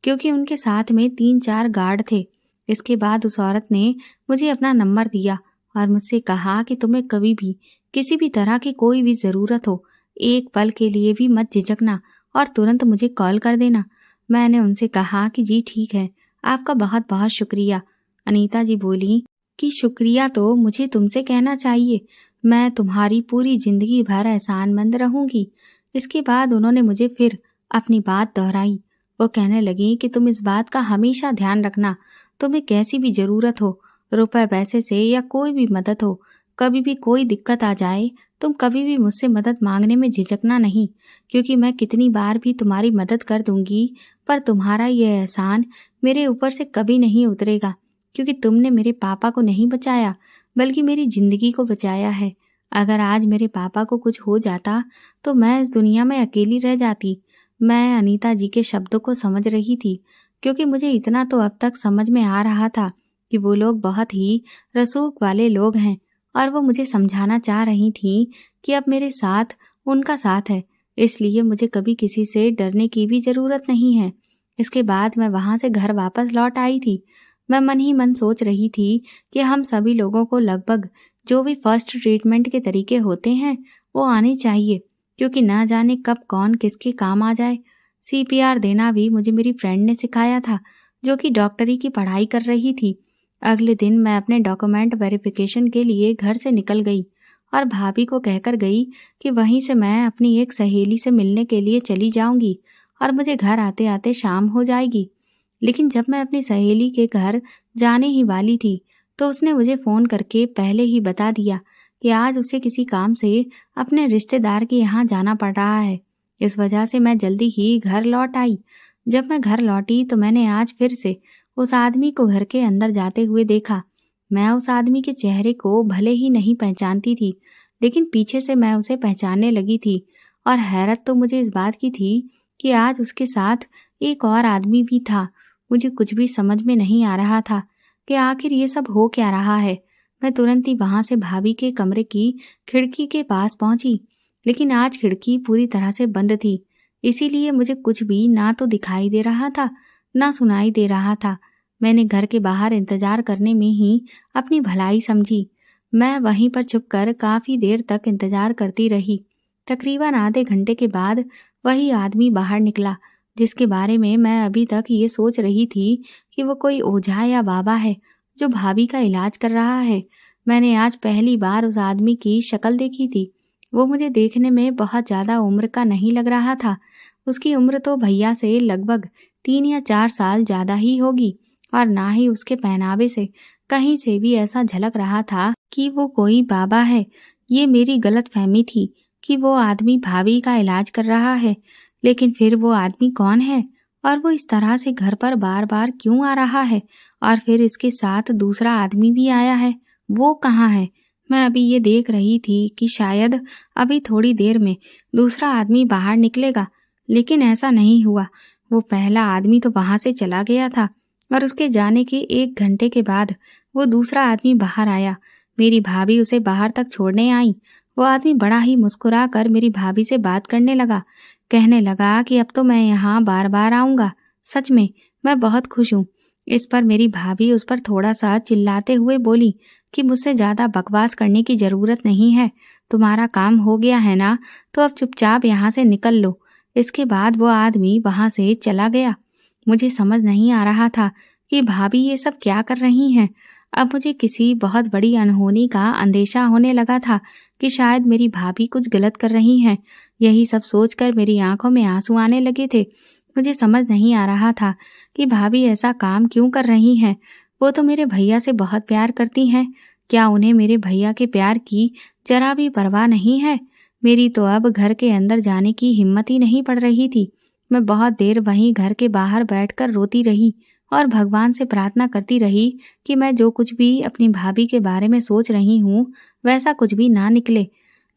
क्योंकि उनके साथ में 3-4 गार्ड थे। इसके बाद उस औरत ने मुझे अपना नंबर दिया और मुझसे कहा कि तुम्हें कभी भी किसी भी तरह की कोई भी ज़रूरत हो, एक पल के लिए भी मत झिझकना और तुरंत मुझे कॉल कर देना। मैंने उनसे कहा कि जी ठीक है, आपका बहुत बहुत शुक्रिया। अनीता जी बोली कि शुक्रिया तो मुझे तुमसे कहना चाहिए, मैं तुम्हारी पूरी जिंदगी भर एहसानमंद रहूंगी। इसके बाद उन्होंने मुझे फिर अपनी बात दोहराई। वो कहने लगी कि तुम इस बात का हमेशा ध्यान रखना, तुम्हें कैसी भी ज़रूरत हो, रुपए पैसे से या कोई भी मदद हो, कभी भी कोई दिक्कत आ जाए, तुम कभी भी मुझसे मदद मांगने में झिझकना नहीं, क्योंकि मैं कितनी बार भी तुम्हारी मदद कर दूंगी, पर तुम्हारा ये एहसान मेरे ऊपर से कभी नहीं उतरेगा, क्योंकि तुमने मेरे पापा को नहीं बचाया, बल्कि मेरी ज़िंदगी को बचाया है। अगर आज मेरे पापा को कुछ हो जाता, तो मैं इस दुनिया में अकेली रह जाती। मैं अनीता जी के शब्दों को समझ रही थी, क्योंकि मुझे इतना तो अब तक समझ में आ रहा था कि वो लोग बहुत ही रसूख वाले लोग हैं और वो मुझे समझाना चाह रही थी कि अब मेरे साथ उनका साथ है, इसलिए मुझे कभी किसी से डरने की भी ज़रूरत नहीं है। इसके बाद मैं वहाँ से घर वापस लौट आई थी। मैं मन ही मन सोच रही थी कि हम सभी लोगों को लगभग जो भी फर्स्ट ट्रीटमेंट के तरीके होते हैं वो आने चाहिए, क्योंकि ना जाने कब कौन किसके काम आ जाए। सीपीआर देना भी मुझे मेरी फ्रेंड ने सिखाया था, जो कि डॉक्टरी की पढ़ाई कर रही थी। अगले दिन मैं अपने डॉक्यूमेंट वेरिफिकेशन के लिए घर से निकल गई और भाभी को कहकर गई कि वहीं से मैं अपनी एक सहेली से मिलने के लिए चली जाऊंगी और मुझे घर आते आते शाम हो जाएगी। लेकिन जब मैं अपनी सहेली के घर जाने ही वाली थी, तो उसने मुझे फ़ोन करके पहले ही बता दिया कि आज उसे किसी काम से अपने रिश्तेदार के यहाँ जाना पड़ रहा है। इस वजह से मैं जल्दी ही घर लौट आई। जब मैं घर लौटी तो मैंने आज फिर से उस आदमी को घर के अंदर जाते हुए देखा। मैं उस आदमी के चेहरे को भले ही नहीं पहचानती थी, लेकिन पीछे से मैं उसे पहचानने लगी थी और हैरत तो मुझे इस बात की थी कि आज उसके साथ एक और आदमी भी था। मुझे कुछ भी समझ में नहीं आ रहा था कि आखिर ये सब हो क्या रहा है। मैं तुरंत ही वहां से भाभी के कमरे की खिड़की के पास पहुंची, लेकिन आज खिड़की पूरी तरह से बंद थी, इसीलिए मुझे कुछ भी ना तो दिखाई दे रहा था ना सुनाई दे रहा था। मैंने घर के बाहर इंतजार करने में ही अपनी भलाई समझी। मैं वहीं पर छुपकर काफी देर तक इंतजार करती रही। तकरीबन आधे घंटे के बाद वही आदमी बाहर निकला, जिसके बारे में मैं अभी तक ये सोच रही थी कि वो कोई ओझा या बाबा है जो भाभी का इलाज कर रहा है। मैंने आज पहली बार उस आदमी की शक्ल देखी थी। वो मुझे देखने में बहुत ज़्यादा उम्र का नहीं लग रहा था। उसकी उम्र तो भैया से लगभग 3 या 4 साल ज़्यादा ही होगी और ना ही उसके पहनावे से कहीं से भी ऐसा झलक रहा था कि वो कोई बाबा है। ये मेरी गलतफहमी थी कि वो आदमी भाभी का इलाज कर रहा है, लेकिन फिर वो आदमी कौन है और वो इस तरह से घर पर बार बार क्यों आ रहा है, और फिर इसके साथ दूसरा आदमी भी आया है, वो कहाँ है। मैं अभी ये देख रही थी कि शायद अभी थोड़ी देर में दूसरा आदमी बाहर निकलेगा, लेकिन ऐसा नहीं हुआ। वो पहला आदमी तो वहां से चला गया था और उसके जाने के 1 घंटे के बाद वो दूसरा आदमी बाहर आया। मेरी भाभी उसे बाहर तक छोड़ने आई। वो आदमी बड़ा ही मुस्कुरा कर मेरी भाभी से बात करने लगा। कहने लगा कि अब तो मैं यहाँ बार बार आऊँगा। सच में मैं बहुत खुश हूँ। इस पर मेरी भाभी उस पर थोड़ा सा चिल्लाते हुए बोली कि मुझसे ज़्यादा बकवास करने की ज़रूरत नहीं है। तुम्हारा काम हो गया है ना, तो अब चुपचाप यहाँ से निकल लो। इसके बाद वो आदमी वहाँ से चला गया। मुझे समझ नहीं आ रहा था कि भाभी ये सब क्या कर रही हैं। अब मुझे किसी बहुत बड़ी अनहोनी का अंदेशा होने लगा था कि शायद मेरी भाभी कुछ गलत कर रही हैं। यही सब सोचकर मेरी आंखों में आंसू आने लगे थे। मुझे समझ नहीं आ रहा था कि भाभी ऐसा काम क्यों कर रही हैं। वो तो मेरे भैया से बहुत प्यार करती हैं। क्या उन्हें मेरे भैया के प्यार की जरा भी परवाह नहीं है? मेरी तो अब घर के अंदर जाने की हिम्मत ही नहीं पड़ रही थी। मैं बहुत देर वहीं घर के बाहर बैठकर रोती रही और भगवान से प्रार्थना करती रही कि मैं जो कुछ भी अपनी भाभी के बारे में सोच रही हूँ वैसा कुछ भी ना निकले।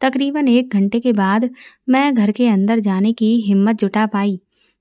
तकरीबन 1 घंटे के बाद मैं घर के अंदर जाने की हिम्मत जुटा पाई।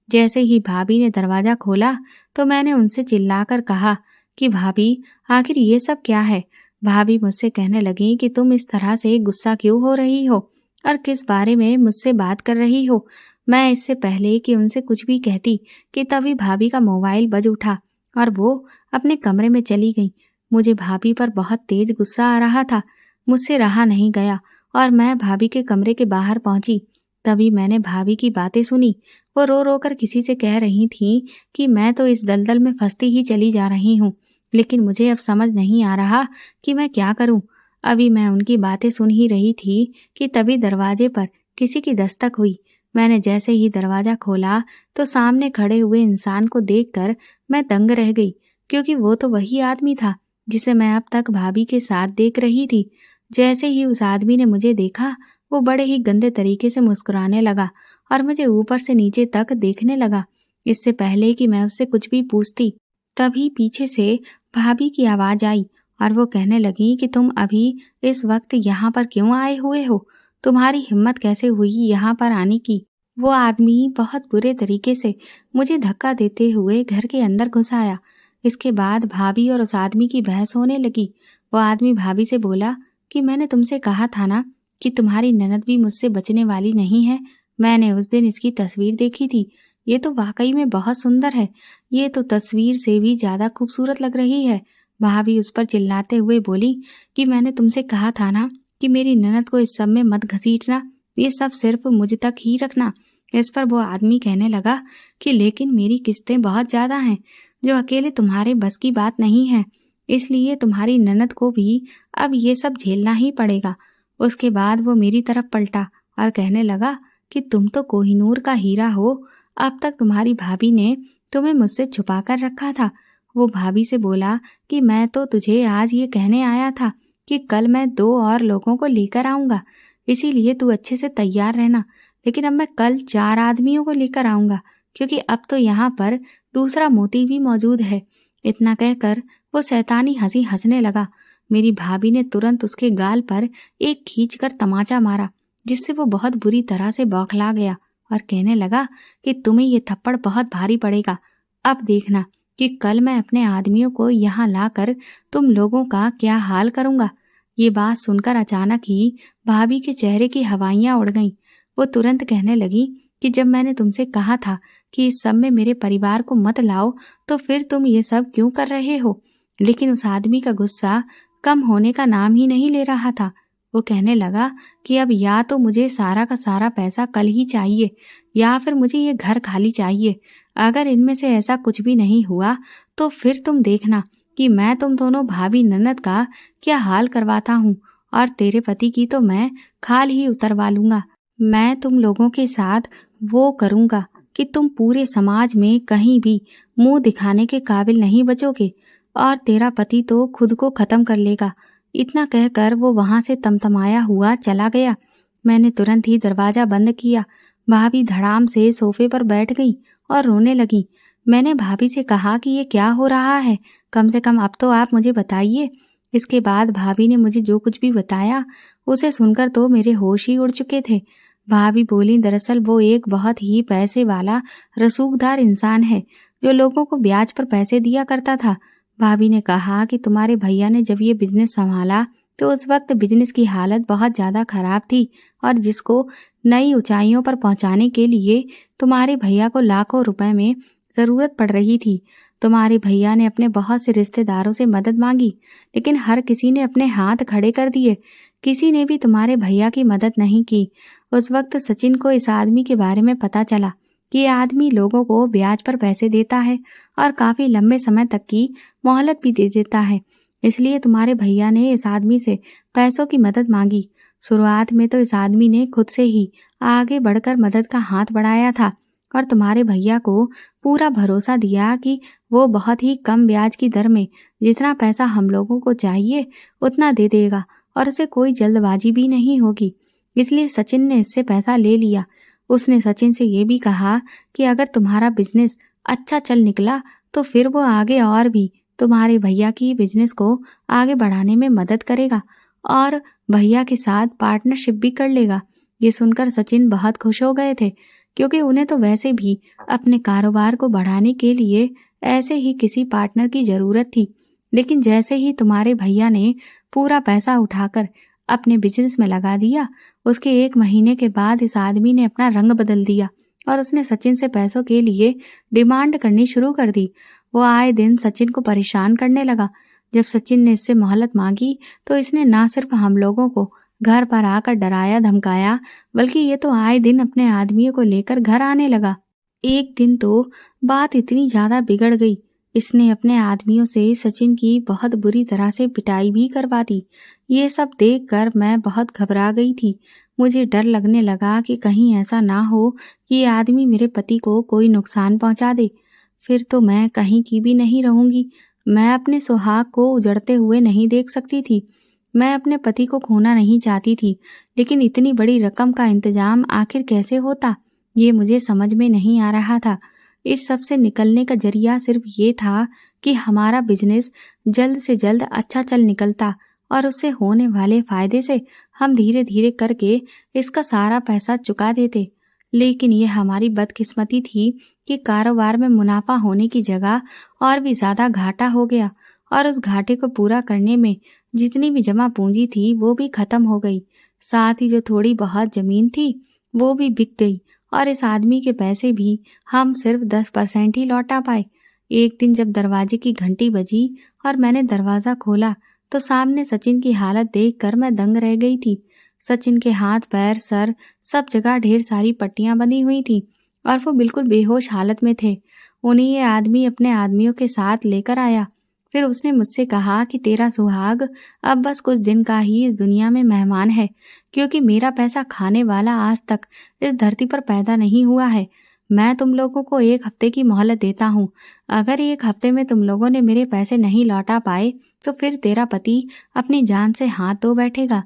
जैसे ही भाभी ने दरवाज़ा खोला तो मैंने उनसे चिल्लाकर कहा कि भाभी, आखिर ये सब क्या है? भाभी मुझसे कहने लगी कि तुम इस तरह से गुस्सा क्यों हो रही हो और किस बारे में मुझसे बात कर रही हो। मैं इससे पहले कि उनसे कुछ भी कहती कि तभी भाभी का मोबाइल बज उठा और वो अपने कमरे में चली गई। मुझे भाभी पर बहुत तेज गुस्सा आ रहा था। मुझसे रहा नहीं गया और मैं भाभी के कमरे के बाहर पहुंची। तभी मैंने भाभी की बातें सुनी। वो रो रो कर किसी से कह रही थी कि मैं तो इस दलदल में फंसती ही चली जा रही हूँ, लेकिन मुझे अब समझ नहीं आ रहा कि मैं क्या करूँ। अभी मैं उनकी बातें सुन ही रही थी कि तभी दरवाजे पर किसी की दस्तक हुई। मैंने जैसे ही दरवाज़ा खोला तो सामने खड़े हुए इंसान को देखकर मैं दंग रह गई, क्योंकि वो तो वही आदमी था जिसे मैं अब तक भाभी के साथ देख रही थी। जैसे ही उस आदमी ने मुझे देखा, वो बड़े ही गंदे तरीके से मुस्कुराने लगा और मुझे ऊपर से नीचे तक देखने लगा। इससे पहले कि मैं उससे कुछ भी पूछती, तभी पीछे से भाभी की आवाज़ आई और वो कहने लगी कि तुम अभी इस वक्त यहाँ पर क्यों आए हुए हो? तुम्हारी हिम्मत कैसे हुई यहाँ पर आने की? वो आदमी बहुत बुरे तरीके से मुझे धक्का देते हुए घर के अंदर घुस आया। इसके बाद भाभी और उस आदमी की बहस होने लगी। वो आदमी भाभी से बोला कि मैंने तुमसे कहा था ना कि तुम्हारी ननद भी मुझसे बचने वाली नहीं है। मैंने उस दिन इसकी तस्वीर देखी थी। ये तो वाकई में बहुत सुंदर है। ये तो तस्वीर से भी ज़्यादा खूबसूरत लग रही है। भाभी उस पर चिल्लाते हुए बोली कि मैंने तुमसे कहा था ना कि मेरी ननद को इस सब में मत घसीटना, ये सब सिर्फ मुझ तक ही रखना। इस पर वो आदमी कहने लगा कि लेकिन मेरी किस्तें बहुत ज़्यादा हैं, जो अकेले तुम्हारे बस की बात नहीं है, इसलिए तुम्हारी ननद को भी अब ये सब झेलना ही पड़ेगा। उसके बाद वो मेरी तरफ पलटा और कहने लगा कि तुम तो कोहिनूर का हीरा हो, अब तक तुम्हारी भाभी ने तुम्हें मुझसे छुपा कर रखा था। वो भाभी से बोला कि मैं तो तुझे आज ये कहने आया था कि कल मैं 2 और लोगों को लेकर आऊँगा, इसीलिए तू अच्छे से तैयार रहना। लेकिन अब मैं कल 4 आदमियों को लेकर आऊँगा, क्योंकि अब तो यहाँ पर दूसरा मोती भी मौजूद है। इतना कहकर वो शैतानी हंसी हंसने लगा। मेरी भाभी ने तुरंत उसके गाल पर एक खींचकर तमाचा मारा, जिससे वो बहुत बुरी तरह से बौखला गया और कहने लगा कि तुम्हें ये थप्पड़ बहुत भारी पड़ेगा। अब देखना कि कल मैं अपने आदमियों को यहाँ लाकर तुम लोगों का क्या हाल करूँगा। ये बात सुनकर अचानक ही भाभी के चेहरे की हवाइयाँ उड़ गईं। वो तुरंत कहने लगी कि जब मैंने तुमसे कहा था कि इस सब में मेरे परिवार को मत लाओ, तो फिर तुम ये सब क्यों कर रहे हो? लेकिन उस आदमी का गुस्सा कम होने का नाम ही नहीं ले रहा था। वो कहने लगा कि अब या तो मुझे सारा का सारा पैसा कल ही चाहिए या फिर मुझे ये घर खाली चाहिए। अगर इनमें से ऐसा कुछ भी नहीं हुआ तो फिर तुम देखना कि मैं तुम दोनों भाभी ननद का क्या हाल करवाता हूँ, और तेरे पति की तो मैं खाल ही उतरवा लूँगा। मैं तुम लोगों के साथ वो करूँगा कि तुम पूरे समाज में कहीं भी मुंह दिखाने के काबिल नहीं बचोगे, और तेरा पति तो खुद को ख़त्म कर लेगा। इतना कहकर वो वहाँ से तमतमाया हुआ चला गया। मैंने तुरंत ही दरवाज़ा बंद किया। भाभी धड़ाम से सोफे पर बैठ गई और रोने लगी। मैंने भाभी से कहा कि ये क्या हो रहा है, कम से कम अब तो आप मुझे बताइए। इसके बाद भाभी ने मुझे जो कुछ भी बताया उसे सुनकर तो मेरे होश ही उड़ चुके थे। भाभी बोली, दरअसल वो एक बहुत ही पैसे वाला रसूखदार इंसान है जो लोगों को ब्याज पर पैसे दिया करता था। भाभी ने कहा कि तुम्हारे भैया ने जब ये बिजनेस संभाला तो उस वक्त बिजनेस की हालत बहुत ज़्यादा खराब थी और जिसको नई ऊंचाइयों पर पहुंचाने के लिए तुम्हारे भैया को लाखों रुपए में ज़रूरत पड़ रही थी। तुम्हारे भैया ने अपने बहुत से रिश्तेदारों से मदद मांगी, लेकिन हर किसी ने अपने हाथ खड़े कर दिए। किसी ने भी तुम्हारे भैया की मदद नहीं की। उस वक्त सचिन को इस आदमी के बारे में पता चला कि ये आदमी लोगों को ब्याज पर पैसे देता है और काफ़ी लंबे समय तक की मोहलत भी दे देता है। इसलिए तुम्हारे भैया ने इस आदमी से पैसों की मदद मांगी। शुरुआत में तो इस आदमी ने खुद से ही आगे बढ़कर मदद का हाथ बढ़ाया था और तुम्हारे भैया को पूरा भरोसा दिया कि वो बहुत ही कम ब्याज की दर में जितना पैसा हम लोगों को चाहिए उतना दे देगा और उसे कोई जल्दबाजी भी नहीं होगी। इसलिए सचिन ने इससे पैसा ले लिया। उसने सचिन से ये भी कहा कि अगर तुम्हारा बिजनेस अच्छा चल निकला तो फिर वो आगे और भी तुम्हारे भैया की बिजनेस को आगे बढ़ाने में मदद करेगा और भैया के साथ पार्टनरशिप भी कर लेगा। ये सुनकर सचिन बहुत खुश हो गए थे, क्योंकि उन्हें तो वैसे भी अपने कारोबार को बढ़ाने के लिए ऐसे ही किसी पार्टनर की ज़रूरत थी। लेकिन जैसे ही तुम्हारे भैया ने पूरा पैसा उठाकर अपने बिजनेस में लगा दिया, उसके 1 महीने के बाद इस आदमी ने अपना रंग बदल दिया और उसने सचिन से पैसों के लिए डिमांड करनी शुरू कर दी। वो आए दिन सचिन को परेशान करने लगा। जब सचिन ने इससे मोहलत मांगी तो इसने ना सिर्फ हम लोगों को घर पर आकर डराया धमकाया, बल्कि ये तो आए दिन अपने आदमियों को लेकर घर आने लगा। एक दिन तो बात इतनी ज़्यादा बिगड़ गई, इसने अपने आदमियों से सचिन की बहुत बुरी तरह से पिटाई भी करवा दी। ये सब देखकर मैं बहुत घबरा गई थी। मुझे डर लगने लगा कि कहीं ऐसा ना हो कि ये आदमी मेरे पति को कोई नुकसान पहुंचा दे। फिर तो मैं कहीं की भी नहीं रहूंगी। मैं अपने सुहाग को उजड़ते हुए नहीं देख सकती थी। मैं अपने पति को खोना नहीं चाहती थी, लेकिन इतनी बड़ी रकम का इंतजाम आखिर कैसे होता, ये मुझे समझ में नहीं आ रहा था। इस सब से निकलने का जरिया सिर्फ ये था कि हमारा बिजनेस जल्द से जल्द अच्छा चल निकलता और उससे होने वाले फायदे से हम धीरे धीरे करके इसका सारा पैसा चुका देते। लेकिन ये हमारी बदकिस्मती थी कि कारोबार में मुनाफा होने की जगह और भी ज़्यादा घाटा हो गया और उस घाटे को पूरा करने में जितनी भी जमा पूंजी थी वो भी खत्म हो गई। साथ ही जो थोड़ी बहुत जमीन थी वो भी बिक गई और इस आदमी के पैसे भी हम सिर्फ 10% ही लौटा पाए। एक दिन जब दरवाजे की घंटी बजी और मैंने दरवाज़ा खोला तो सामने सचिन की हालत देखकर मैं दंग रह गई थी। सचिन के हाथ पैर सर सब जगह ढेर सारी पट्टियां बंधी हुई थी और वो बिल्कुल बेहोश हालत में थे। उन्हें ये आदमी अपने आदमियों के साथ लेकर आया। फिर उसने मुझसे कहा कि तेरा सुहाग अब बस कुछ दिन का ही इस दुनिया में मेहमान है, क्योंकि मेरा पैसा खाने वाला आज तक इस धरती पर पैदा नहीं हुआ है। मैं तुम लोगों को 1 हफ्ते की मोहलत देता हूँ। अगर 1 हफ्ते में तुम लोगों ने मेरे पैसे नहीं लौटा पाए तो फिर तेरा पति अपनी जान से हाथ धो बैठेगा।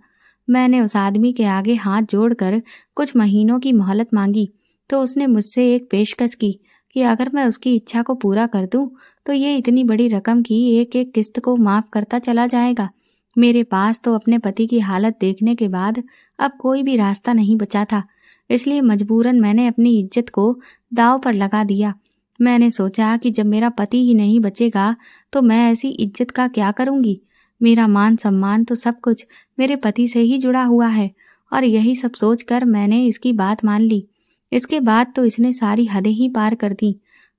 मैंने उस आदमी के आगे हाथ जोड़कर कुछ महीनों की मोहलत मांगी तो उसने मुझसे एक पेशकश की कि अगर मैं उसकी इच्छा को पूरा कर दूं तो ये इतनी बड़ी रकम की एक एक किस्त को माफ करता चला जाएगा। मेरे पास तो अपने पति की हालत देखने के बाद अब कोई भी रास्ता नहीं बचा था, इसलिए मजबूरन मैंने अपनी इज्जत को दांव पर लगा दिया। मैंने सोचा कि जब मेरा पति ही नहीं बचेगा तो मैं ऐसी इज्जत का क्या करूंगी। मेरा मान सम्मान तो सब कुछ मेरे पति से ही जुड़ा हुआ है और यही सब सोचकर मैंने इसकी बात मान ली। इसके बाद तो इसने सारी हदें ही पार कर दी।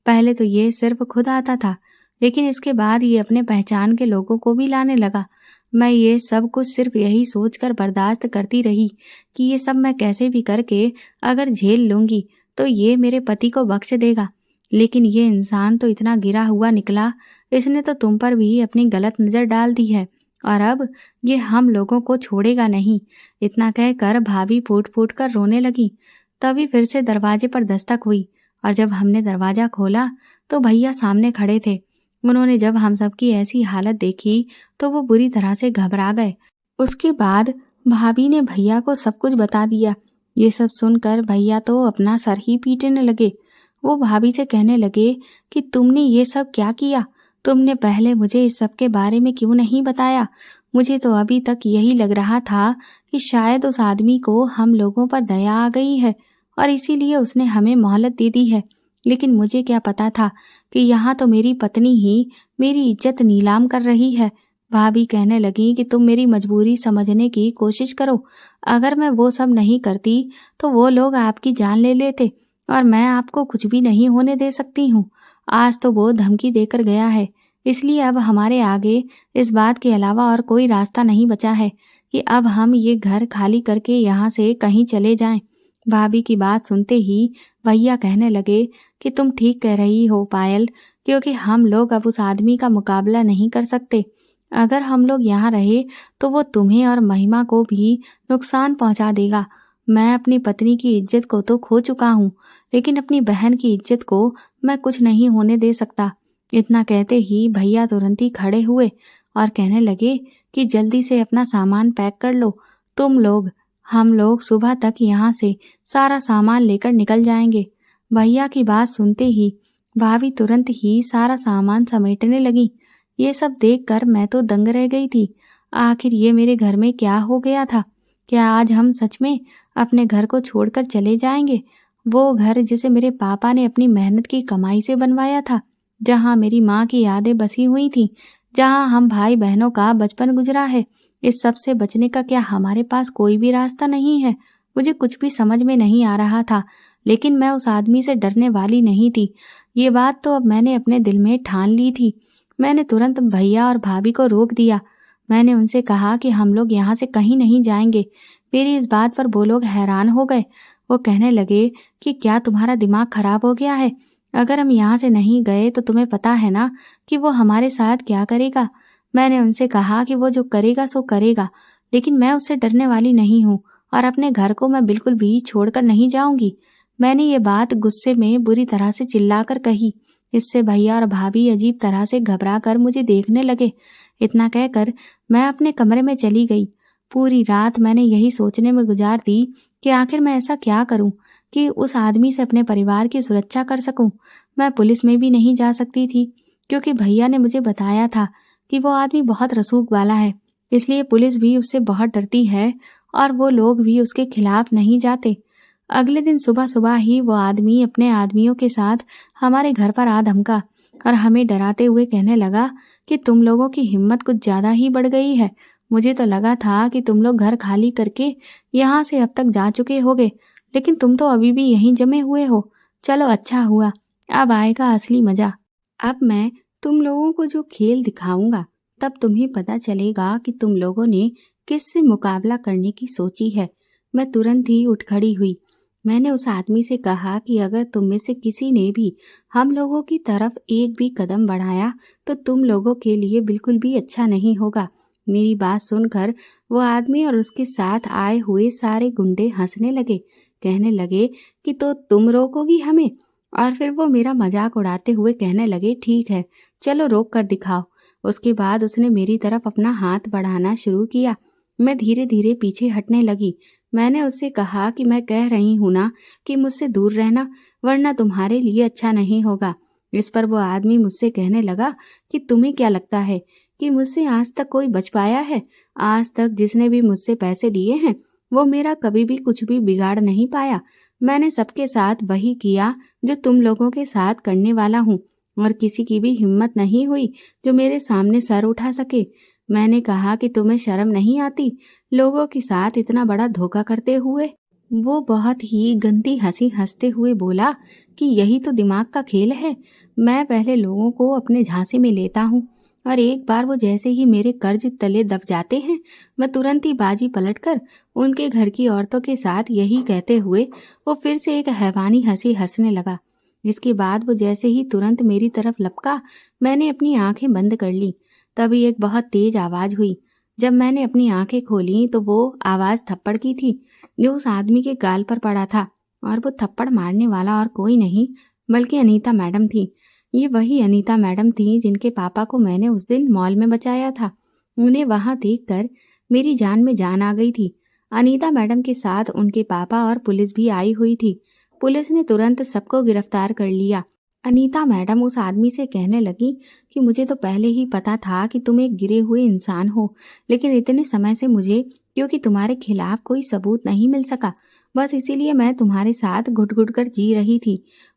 पहले तो ये सिर्फ खुद आता था, लेकिन इसके बाद ये अपने पहचान के लोगों को भी लाने लगा। मैं ये सब कुछ सिर्फ यही सोचकर बर्दाश्त करती रही कि ये सब मैं कैसे भी करके अगर झेल लूंगी तो ये मेरे पति को बख्श देगा। लेकिन ये इंसान तो इतना गिरा हुआ निकला, इसने तो तुम पर भी अपनी गलत नज़र डाल दी है और अब ये हम लोगों को छोड़ेगा नहीं। इतना कहकर भाभी फूट फूट कर रोने लगी। तभी फिर से दरवाजे पर दस्तक हुई और जब हमने दरवाज़ा खोला तो भैया सामने खड़े थे। उन्होंने जब हम सबकी ऐसी हालत देखी तो वो बुरी तरह से घबरा गए। उसके बाद भाभी ने भैया को सब कुछ बता दिया। ये सब सुनकर भैया तो अपना सर ही पीटने लगे। वो भाभी से कहने लगे कि तुमने ये सब क्या किया, तुमने पहले मुझे इस सब के बारे में क्यों नहीं बताया। मुझे तो अभी तक यही लग रहा था कि शायद उस आदमी को हम लोगों पर दया आ गई है और इसीलिए उसने हमें मोहलत दे दी है। लेकिन मुझे क्या पता था कि यहाँ तो मेरी पत्नी ही मेरी इज्जत नीलाम कर रही है। भाभी कहने लगी कि तुम मेरी मजबूरी समझने की कोशिश करो। अगर मैं वो सब नहीं करती तो वो लोग आपकी जान ले लेते और मैं आपको कुछ भी नहीं होने दे सकती हूँ। आज तो वो धमकी देकर गया है, इसलिए अब हमारे आगे इस बात के अलावा और कोई रास्ता नहीं बचा है कि अब हम ये घर खाली करके यहाँ से कहीं चले जाएं। भाभी की बात सुनते ही भैया कहने लगे कि तुम ठीक कह रही हो पायल, क्योंकि हम लोग अब उस आदमी का मुकाबला नहीं कर सकते। अगर हम लोग यहाँ रहे तो वो तुम्हें और महिमा को भी नुकसान पहुंचा देगा। मैं अपनी पत्नी की इज्जत को तो खो चुका हूँ, लेकिन अपनी बहन की इज्जत को मैं कुछ नहीं होने दे सकता। इतना कहते ही भैया तुरंत ही खड़े हुए और कहने लगे कि जल्दी से अपना सामान पैक कर लो। तुम लोग, हम लोग सुबह तक यहाँ से सारा सामान लेकर निकल जाएंगे। भैया की बात सुनते ही भाभी तुरंत ही सारा सामान समेटने लगी। ये सब देखकर मैं तो दंग रह गई थी। आखिर ये मेरे घर में क्या हो गया था? क्या आज हम सच में अपने घर को छोड़कर चले जाएंगे? वो घर जिसे मेरे पापा ने अपनी मेहनत की कमाई से बनवाया था, जहाँ मेरी माँ की यादें बसी हुई थी, जहाँ हम भाई बहनों का बचपन गुजरा है। इस सब से बचने का क्या हमारे पास कोई भी रास्ता नहीं है? मुझे कुछ भी समझ में नहीं आ रहा था, लेकिन मैं उस आदमी से डरने वाली नहीं थी। ये बात तो अब मैंने अपने दिल में ठान ली थी। मैंने तुरंत भैया और भाभी को रोक दिया। मैंने उनसे कहा कि हम लोग यहाँ से कहीं नहीं जाएंगे। मेरी इस बात पर वो लोग हैरान हो गए। वो कहने लगे कि क्या तुम्हारा दिमाग खराब हो गया है? अगर हम यहाँ से नहीं गए तो तुम्हें पता है ना कि वो हमारे साथ क्या करेगा। मैंने उनसे कहा कि वो जो करेगा सो करेगा, लेकिन मैं उससे डरने वाली नहीं हूँ और अपने घर को मैं बिल्कुल भी छोड़कर नहीं जाऊंगी। मैंने ये बात गुस्से में बुरी तरह से चिल्लाकर कही। इससे भैया और भाभी अजीब तरह से घबरा कर मुझे देखने लगे। इतना कहकर मैं अपने कमरे में चली गई। पूरी रात मैंने यही सोचने में गुजार दी कि आखिर मैं ऐसा क्या करूं कि उस आदमी से अपने परिवार की सुरक्षा कर सकूं। मैं पुलिस में भी नहीं जा सकती थी, क्योंकि भैया ने मुझे बताया था कि वो आदमी बहुत रसूख वाला है, इसलिए पुलिस भी उससे बहुत डरती है और वो लोग भी उसके खिलाफ नहीं जाते। अगले दिन सुबह सुबह ही वो आदमी अपने आदमियों के साथ हमारे घर पर आ धमका और हमें डराते हुए कहने लगा कि तुम लोगों की हिम्मत कुछ ज्यादा ही बढ़ गई है। मुझे तो लगा था कि तुम लोग घर खाली करके यहाँ से अब तक जा चुके होगे, लेकिन तुम तो अभी भी यहीं जमे हुए हो। चलो अच्छा हुआ, अब आएगा असली मजा। अब मैं तुम लोगों को जो खेल दिखाऊंगा, तब तुम्हें पता चलेगा कि तुम लोगों ने किससे मुकाबला करने की सोची है। मैं तुरंत ही उठ खड़ी हुई। मैंने उस आदमी से कहा कि अगर तुम में से किसी ने भी हम लोगों की तरफ एक भी कदम बढ़ाया तो तुम लोगों के लिए बिल्कुल भी अच्छा नहीं होगा। मेरी बात सुनकर वो आदमी और उसके साथ आए हुए सारे गुंडे हंसने लगे। कहने लगे कि तो तुम रोकोगी हमें? और फिर वो मेरा मजाक उड़ाते हुए कहने लगे, ठीक है, चलो रोक कर दिखाओ। उसके बाद उसने मेरी तरफ अपना हाथ बढ़ाना शुरू किया। मैं धीरे धीरे पीछे हटने लगी। मैंने उससे कहा कि मैं कह रही हूं ना कि मुझसे दूर रहना, वरना तुम्हारे लिए अच्छा नहीं होगा। इस पर वो आदमी मुझसे कहने लगा कि तुम्हें क्या लगता है कि मुझसे आज तक कोई बच पाया है? आज तक जिसने भी मुझसे पैसे लिए हैं वो मेरा कभी भी कुछ भी बिगाड़ नहीं पाया। मैंने सबके साथ वही किया जो तुम लोगों के साथ करने वाला हूँ, और किसी की भी हिम्मत नहीं हुई जो मेरे सामने सर उठा सके। मैंने कहा कि तुम्हें शर्म नहीं आती लोगों के साथ इतना बड़ा धोखा करते हुए? वो बहुत ही गंदी हंसी हंसते हुए बोला कि यही तो दिमाग का खेल है। मैं पहले लोगों को अपने झांसे में लेता हूँ, और एक बार वो जैसे ही मेरे कर्ज तले दब जाते हैं, मैं तुरंत ही बाजी पलटकर उनके घर की औरतों के साथ यही कहते हुए वो फिर से एक हैवानी हंसी हंसने लगा। इसके बाद वो जैसे ही तुरंत मेरी तरफ लपका, मैंने अपनी आंखें बंद कर ली। तभी एक बहुत तेज आवाज हुई। जब मैंने अपनी आंखें खोली तो वो आवाज थप्पड़ की थी, जो उस आदमी के गाल पर पड़ा था, और वो थप्पड़ मारने वाला और कोई नहीं बल्कि अनीता मैडम थी। ये वही अनीता मैडम थी जिनके पापा को मैंने उस दिन मॉल में बचाया था। उन्हें वहां देखकर मेरी जान में जान आ गई थी। अनीता मैडम के साथ उनके पापा और पुलिस भी आई हुई थी। पुलिस ने तुरंत सबको गिरफ्तार कर लिया। अनीता मैडम उस आदमी से कहने लगी कि मुझे तो पहले ही पता था कि तुम एक गिरे हुए इंसान हो, लेकिन इतने समय से मुझे क्योंकि तुम्हारे खिलाफ कोई सबूत नहीं मिल सका, बस इसीलिए मैं तुम्हारे साथ घुट घुट कर जी रही थी।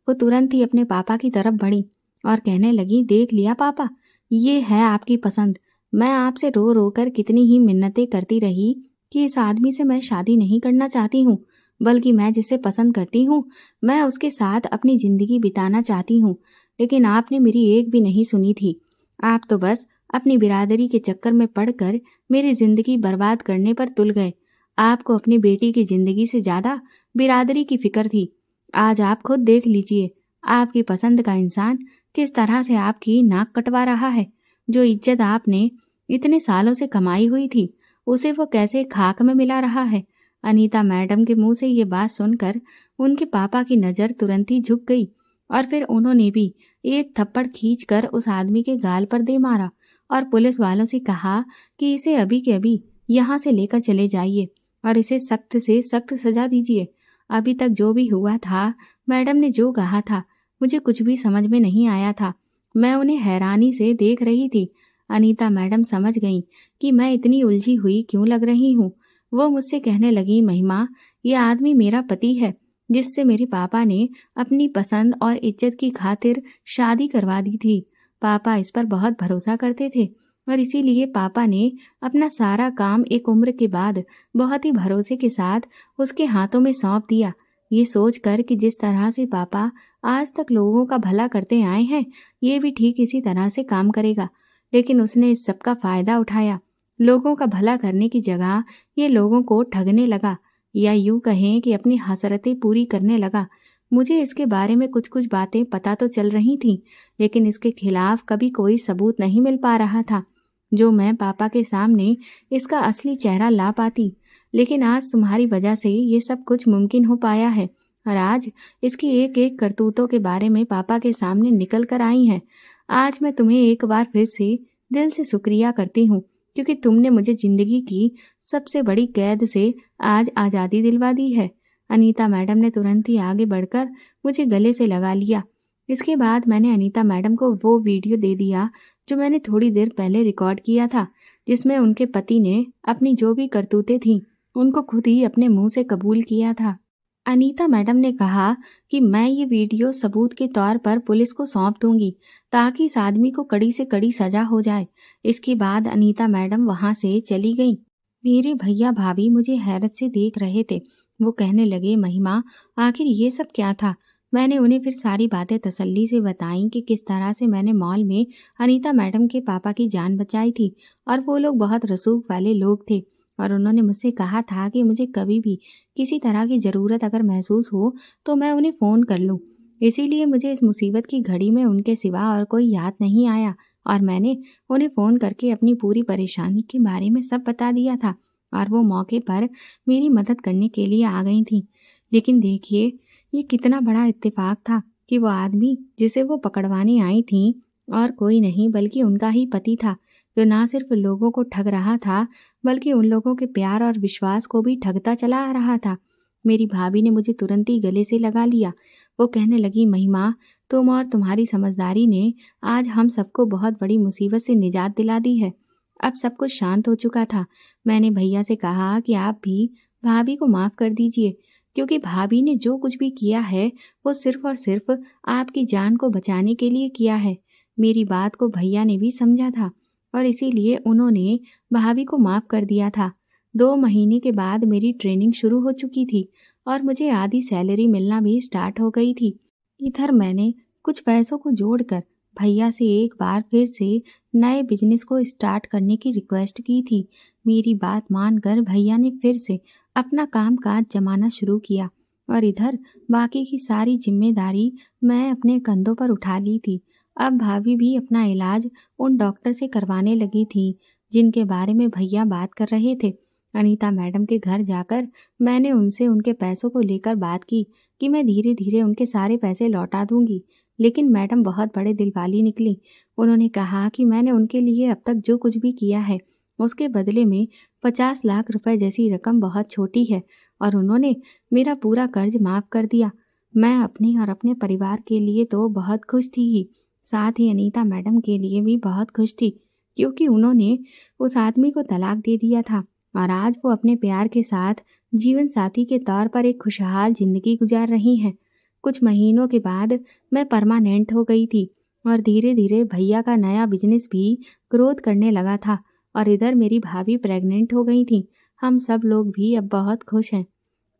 वो तुरंत ही अपने पापा की तरफ बढ़ी और कहने लगी, देख लिया पापा, ये है आपकी पसंद। मैं आपसे रो रो कर कितनी ही मिन्नतें करती रही कि इस आदमी से मैं शादी नहीं करना चाहती हूँ, बल्कि मैं जिसे पसंद करती हूँ मैं उसके साथ अपनी जिंदगी बिताना चाहती हूँ। लेकिन आपने मेरी एक भी नहीं सुनी थी। आप तो बस अपनी बिरादरी के चक्कर में पड़कर मेरी जिंदगी बर्बाद करने पर तुल गए। आपको अपनी बेटी की जिंदगी से ज्यादा बिरादरी की फिक्र थी। आज आप खुद देख लीजिए, आपकी पसंद का इंसान किस तरह से आपकी नाक कटवा रहा है। जो इज्जत आपने इतने सालों से कमाई हुई थी, उसे वो कैसे खाक में मिला रहा है। अनीता मैडम के मुंह से ये बात सुनकर उनके पापा की नजर तुरंत ही झुक गई और फिर उन्होंने भी एक थप्पड़ खींचकर उस आदमी के गाल पर दे मारा और पुलिस वालों से कहा कि इसे अभी के अभी यहाँ से लेकर चले जाइए और इसे सख्त से सख्त सजा दीजिए। अभी तक जो भी हुआ था, मैडम ने जो कहा था, मुझे कुछ भी समझ में नहीं आया था। मैं उन्हें हैरानी से देख रही थी। अनीता मैडम समझ गईं कि मैं इतनी उलझी हुई क्यों लग रही हूँ। वो मुझसे कहने लगी, महिमा, ये आदमी मेरा पति है जिससे मेरे पापा ने अपनी पसंद और इज्जत की खातिर शादी करवा दी थी। पापा इस पर बहुत भरोसा करते थे और इसीलिए पापा ने अपना सारा काम एक उम्र के बाद बहुत ही भरोसे के साथ उसके हाथों में सौंप दिया, ये सोचकर कि जिस तरह से पापा आज तक लोगों का भला करते आए हैं, ये भी ठीक इसी तरह से काम करेगा। लेकिन उसने इस सब का फायदा उठाया। लोगों का भला करने की जगह ये लोगों को ठगने लगा, या यूं कहें कि अपनी हसरतें पूरी करने लगा। मुझे इसके बारे में कुछ कुछ बातें पता तो चल रही थीं, लेकिन इसके खिलाफ कभी कोई सबूत नहीं मिल पा रहा था जो मैं पापा के सामने इसका असली चेहरा ला पाती। लेकिन आज तुम्हारी वजह से ये सब कुछ मुमकिन हो पाया है और आज इसकी एक एक करतूतों के बारे में पापा के सामने निकल कर आई हैं। आज मैं तुम्हें एक बार फिर से दिल से शुक्रिया करती हूँ, क्योंकि तुमने मुझे जिंदगी की सबसे बड़ी कैद से आज आज़ादी दिलवा दी है। अनीता मैडम ने तुरंत ही आगे बढ़कर मुझे गले से लगा लिया। इसके बाद मैंने अनीता मैडम को वो वीडियो दे दिया जो मैंने थोड़ी देर पहले रिकॉर्ड किया था, जिसमें उनके पति ने अपनी जो भी करतूतें थीं उनको खुद ही अपने मुंह से कबूल किया था। अनीता मैडम ने कहा कि मैं ये वीडियो सबूत के तौर पर पुलिस को सौंप दूंगी ताकि इस आदमी को कड़ी से कड़ी सजा हो जाए। इसके बाद अनीता मैडम वहां से चली गई। मेरे भैया भाभी मुझे हैरत से देख रहे थे। वो कहने लगे, महिमा, आखिर ये सब क्या था। मैंने उन्हें फिर सारी बातें तसल्ली से बताई कि किस तरह से मैंने मॉल में अनीता मैडम के पापा की जान बचाई थी और वो लोग बहुत रसूख वाले लोग थे और उन्होंने मुझसे कहा था कि मुझे कभी भी किसी तरह की ज़रूरत अगर महसूस हो तो मैं उन्हें फ़ोन कर लूँ। इसीलिए मुझे इस मुसीबत की घड़ी में उनके सिवा और कोई याद नहीं आया और मैंने उन्हें फ़ोन करके अपनी पूरी परेशानी के बारे में सब बता दिया था और वो मौके पर मेरी मदद करने के लिए आ गई थी। लेकिन देखिए, ये कितना बड़ा इत्तेफाक था कि वो आदमी जिसे वो पकड़वाने आई थी और कोई नहीं बल्कि उनका ही पति था, जो ना सिर्फ लोगों को ठग रहा था बल्कि उन लोगों के प्यार और विश्वास को भी ठगता चला आ रहा था। मेरी भाभी ने मुझे तुरंत ही गले से लगा लिया। वो कहने लगी, महिमा, तुम और तुम्हारी समझदारी ने आज हम सबको बहुत बड़ी मुसीबत से निजात दिला दी है। अब सब कुछ शांत हो चुका था। मैंने भैया से कहा कि आप भी भाभी को माफ़ कर दीजिए, क्योंकि भाभी ने जो कुछ भी किया है वो सिर्फ और सिर्फ आपकी जान को बचाने के लिए किया है। मेरी बात को भैया ने भी समझा था और इसीलिए उन्होंने भाभी को माफ़ कर दिया था। 2 महीने के बाद मेरी ट्रेनिंग शुरू हो चुकी थी और मुझे आधी सैलरी मिलना भी स्टार्ट हो गई थी। इधर मैंने कुछ पैसों को जोड़कर भैया से एक बार फिर से नए बिजनेस को स्टार्ट करने की रिक्वेस्ट की थी। मेरी बात मानकर भैया ने फिर से अपना काम काज जमाना शुरू किया और इधर बाकी की सारी जिम्मेदारी मैं अपने कंधों पर उठा ली थी। अब भाभी भी अपना इलाज उन डॉक्टर से करवाने लगी थी जिनके बारे में भैया बात कर रहे थे। अनीता मैडम के घर जाकर मैंने उनसे उनके पैसों को लेकर बात की कि मैं धीरे धीरे उनके सारे पैसे लौटा दूंगी। लेकिन मैडम बहुत बड़े दिल वाली निकली। उन्होंने कहा कि मैंने उनके लिए अब तक जो कुछ भी किया है उसके बदले में 50 लाख रुपए जैसी रकम बहुत छोटी है और उन्होंने मेरा पूरा कर्ज माफ़ कर दिया। मैं अपने और अपने परिवार के लिए तो बहुत खुश थी ही, साथ ही अनीता मैडम के लिए भी बहुत खुश थी, क्योंकि उन्होंने उस आदमी को तलाक दे दिया था और आज वो अपने प्यार के साथ जीवन साथी के तौर पर एक खुशहाल जिंदगी गुजार रही हैं। कुछ महीनों के बाद मैं परमानेंट हो गई थी और धीरे धीरे भैया का नया बिजनेस भी ग्रोथ करने लगा था और इधर मेरी भाभी प्रेग्नेंट हो गई थी। हम सब लोग भी अब बहुत खुश हैं।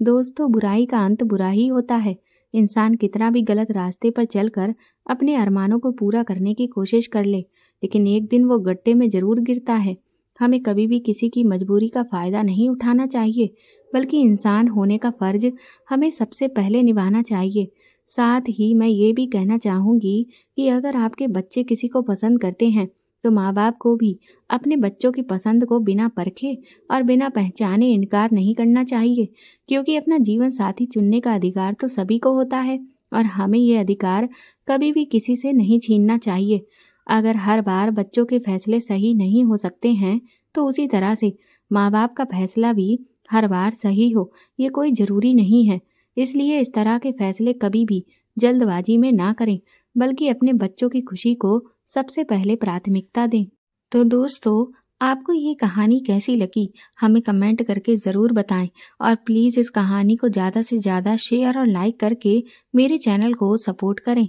दोस्तों, बुराई का अंत बुरा ही होता है। इंसान कितना भी गलत रास्ते पर चलकर अपने अरमानों को पूरा करने की कोशिश कर ले, लेकिन एक दिन वो गड्ढे में जरूर गिरता है। हमें कभी भी किसी की मजबूरी का फायदा नहीं उठाना चाहिए, बल्कि इंसान होने का फर्ज हमें सबसे पहले निभाना चाहिए। साथ ही मैं ये भी कहना चाहूँगी कि अगर आपके बच्चे किसी को पसंद करते हैं, तो माँ बाप को भी अपने बच्चों की पसंद को बिना परखे और बिना पहचाने इनकार नहीं करना चाहिए, क्योंकि अपना जीवन साथी चुनने का अधिकार तो सभी को होता है और हमें ये अधिकार कभी भी किसी से नहीं छीनना चाहिए। अगर हर बार बच्चों के फैसले सही नहीं हो सकते हैं, तो उसी तरह से माँ बाप का फैसला भी हर बार सही हो, ये कोई ज़रूरी नहीं है। इसलिए इस तरह के फैसले कभी भी जल्दबाजी में ना करें, बल्कि अपने बच्चों की खुशी को सबसे पहले प्राथमिकता दें। तो दोस्तों, आपको ये कहानी कैसी लगी, हमें कमेंट करके ज़रूर बताएं और प्लीज़ इस कहानी को ज़्यादा से ज़्यादा शेयर और लाइक करके मेरे चैनल को सपोर्ट करें।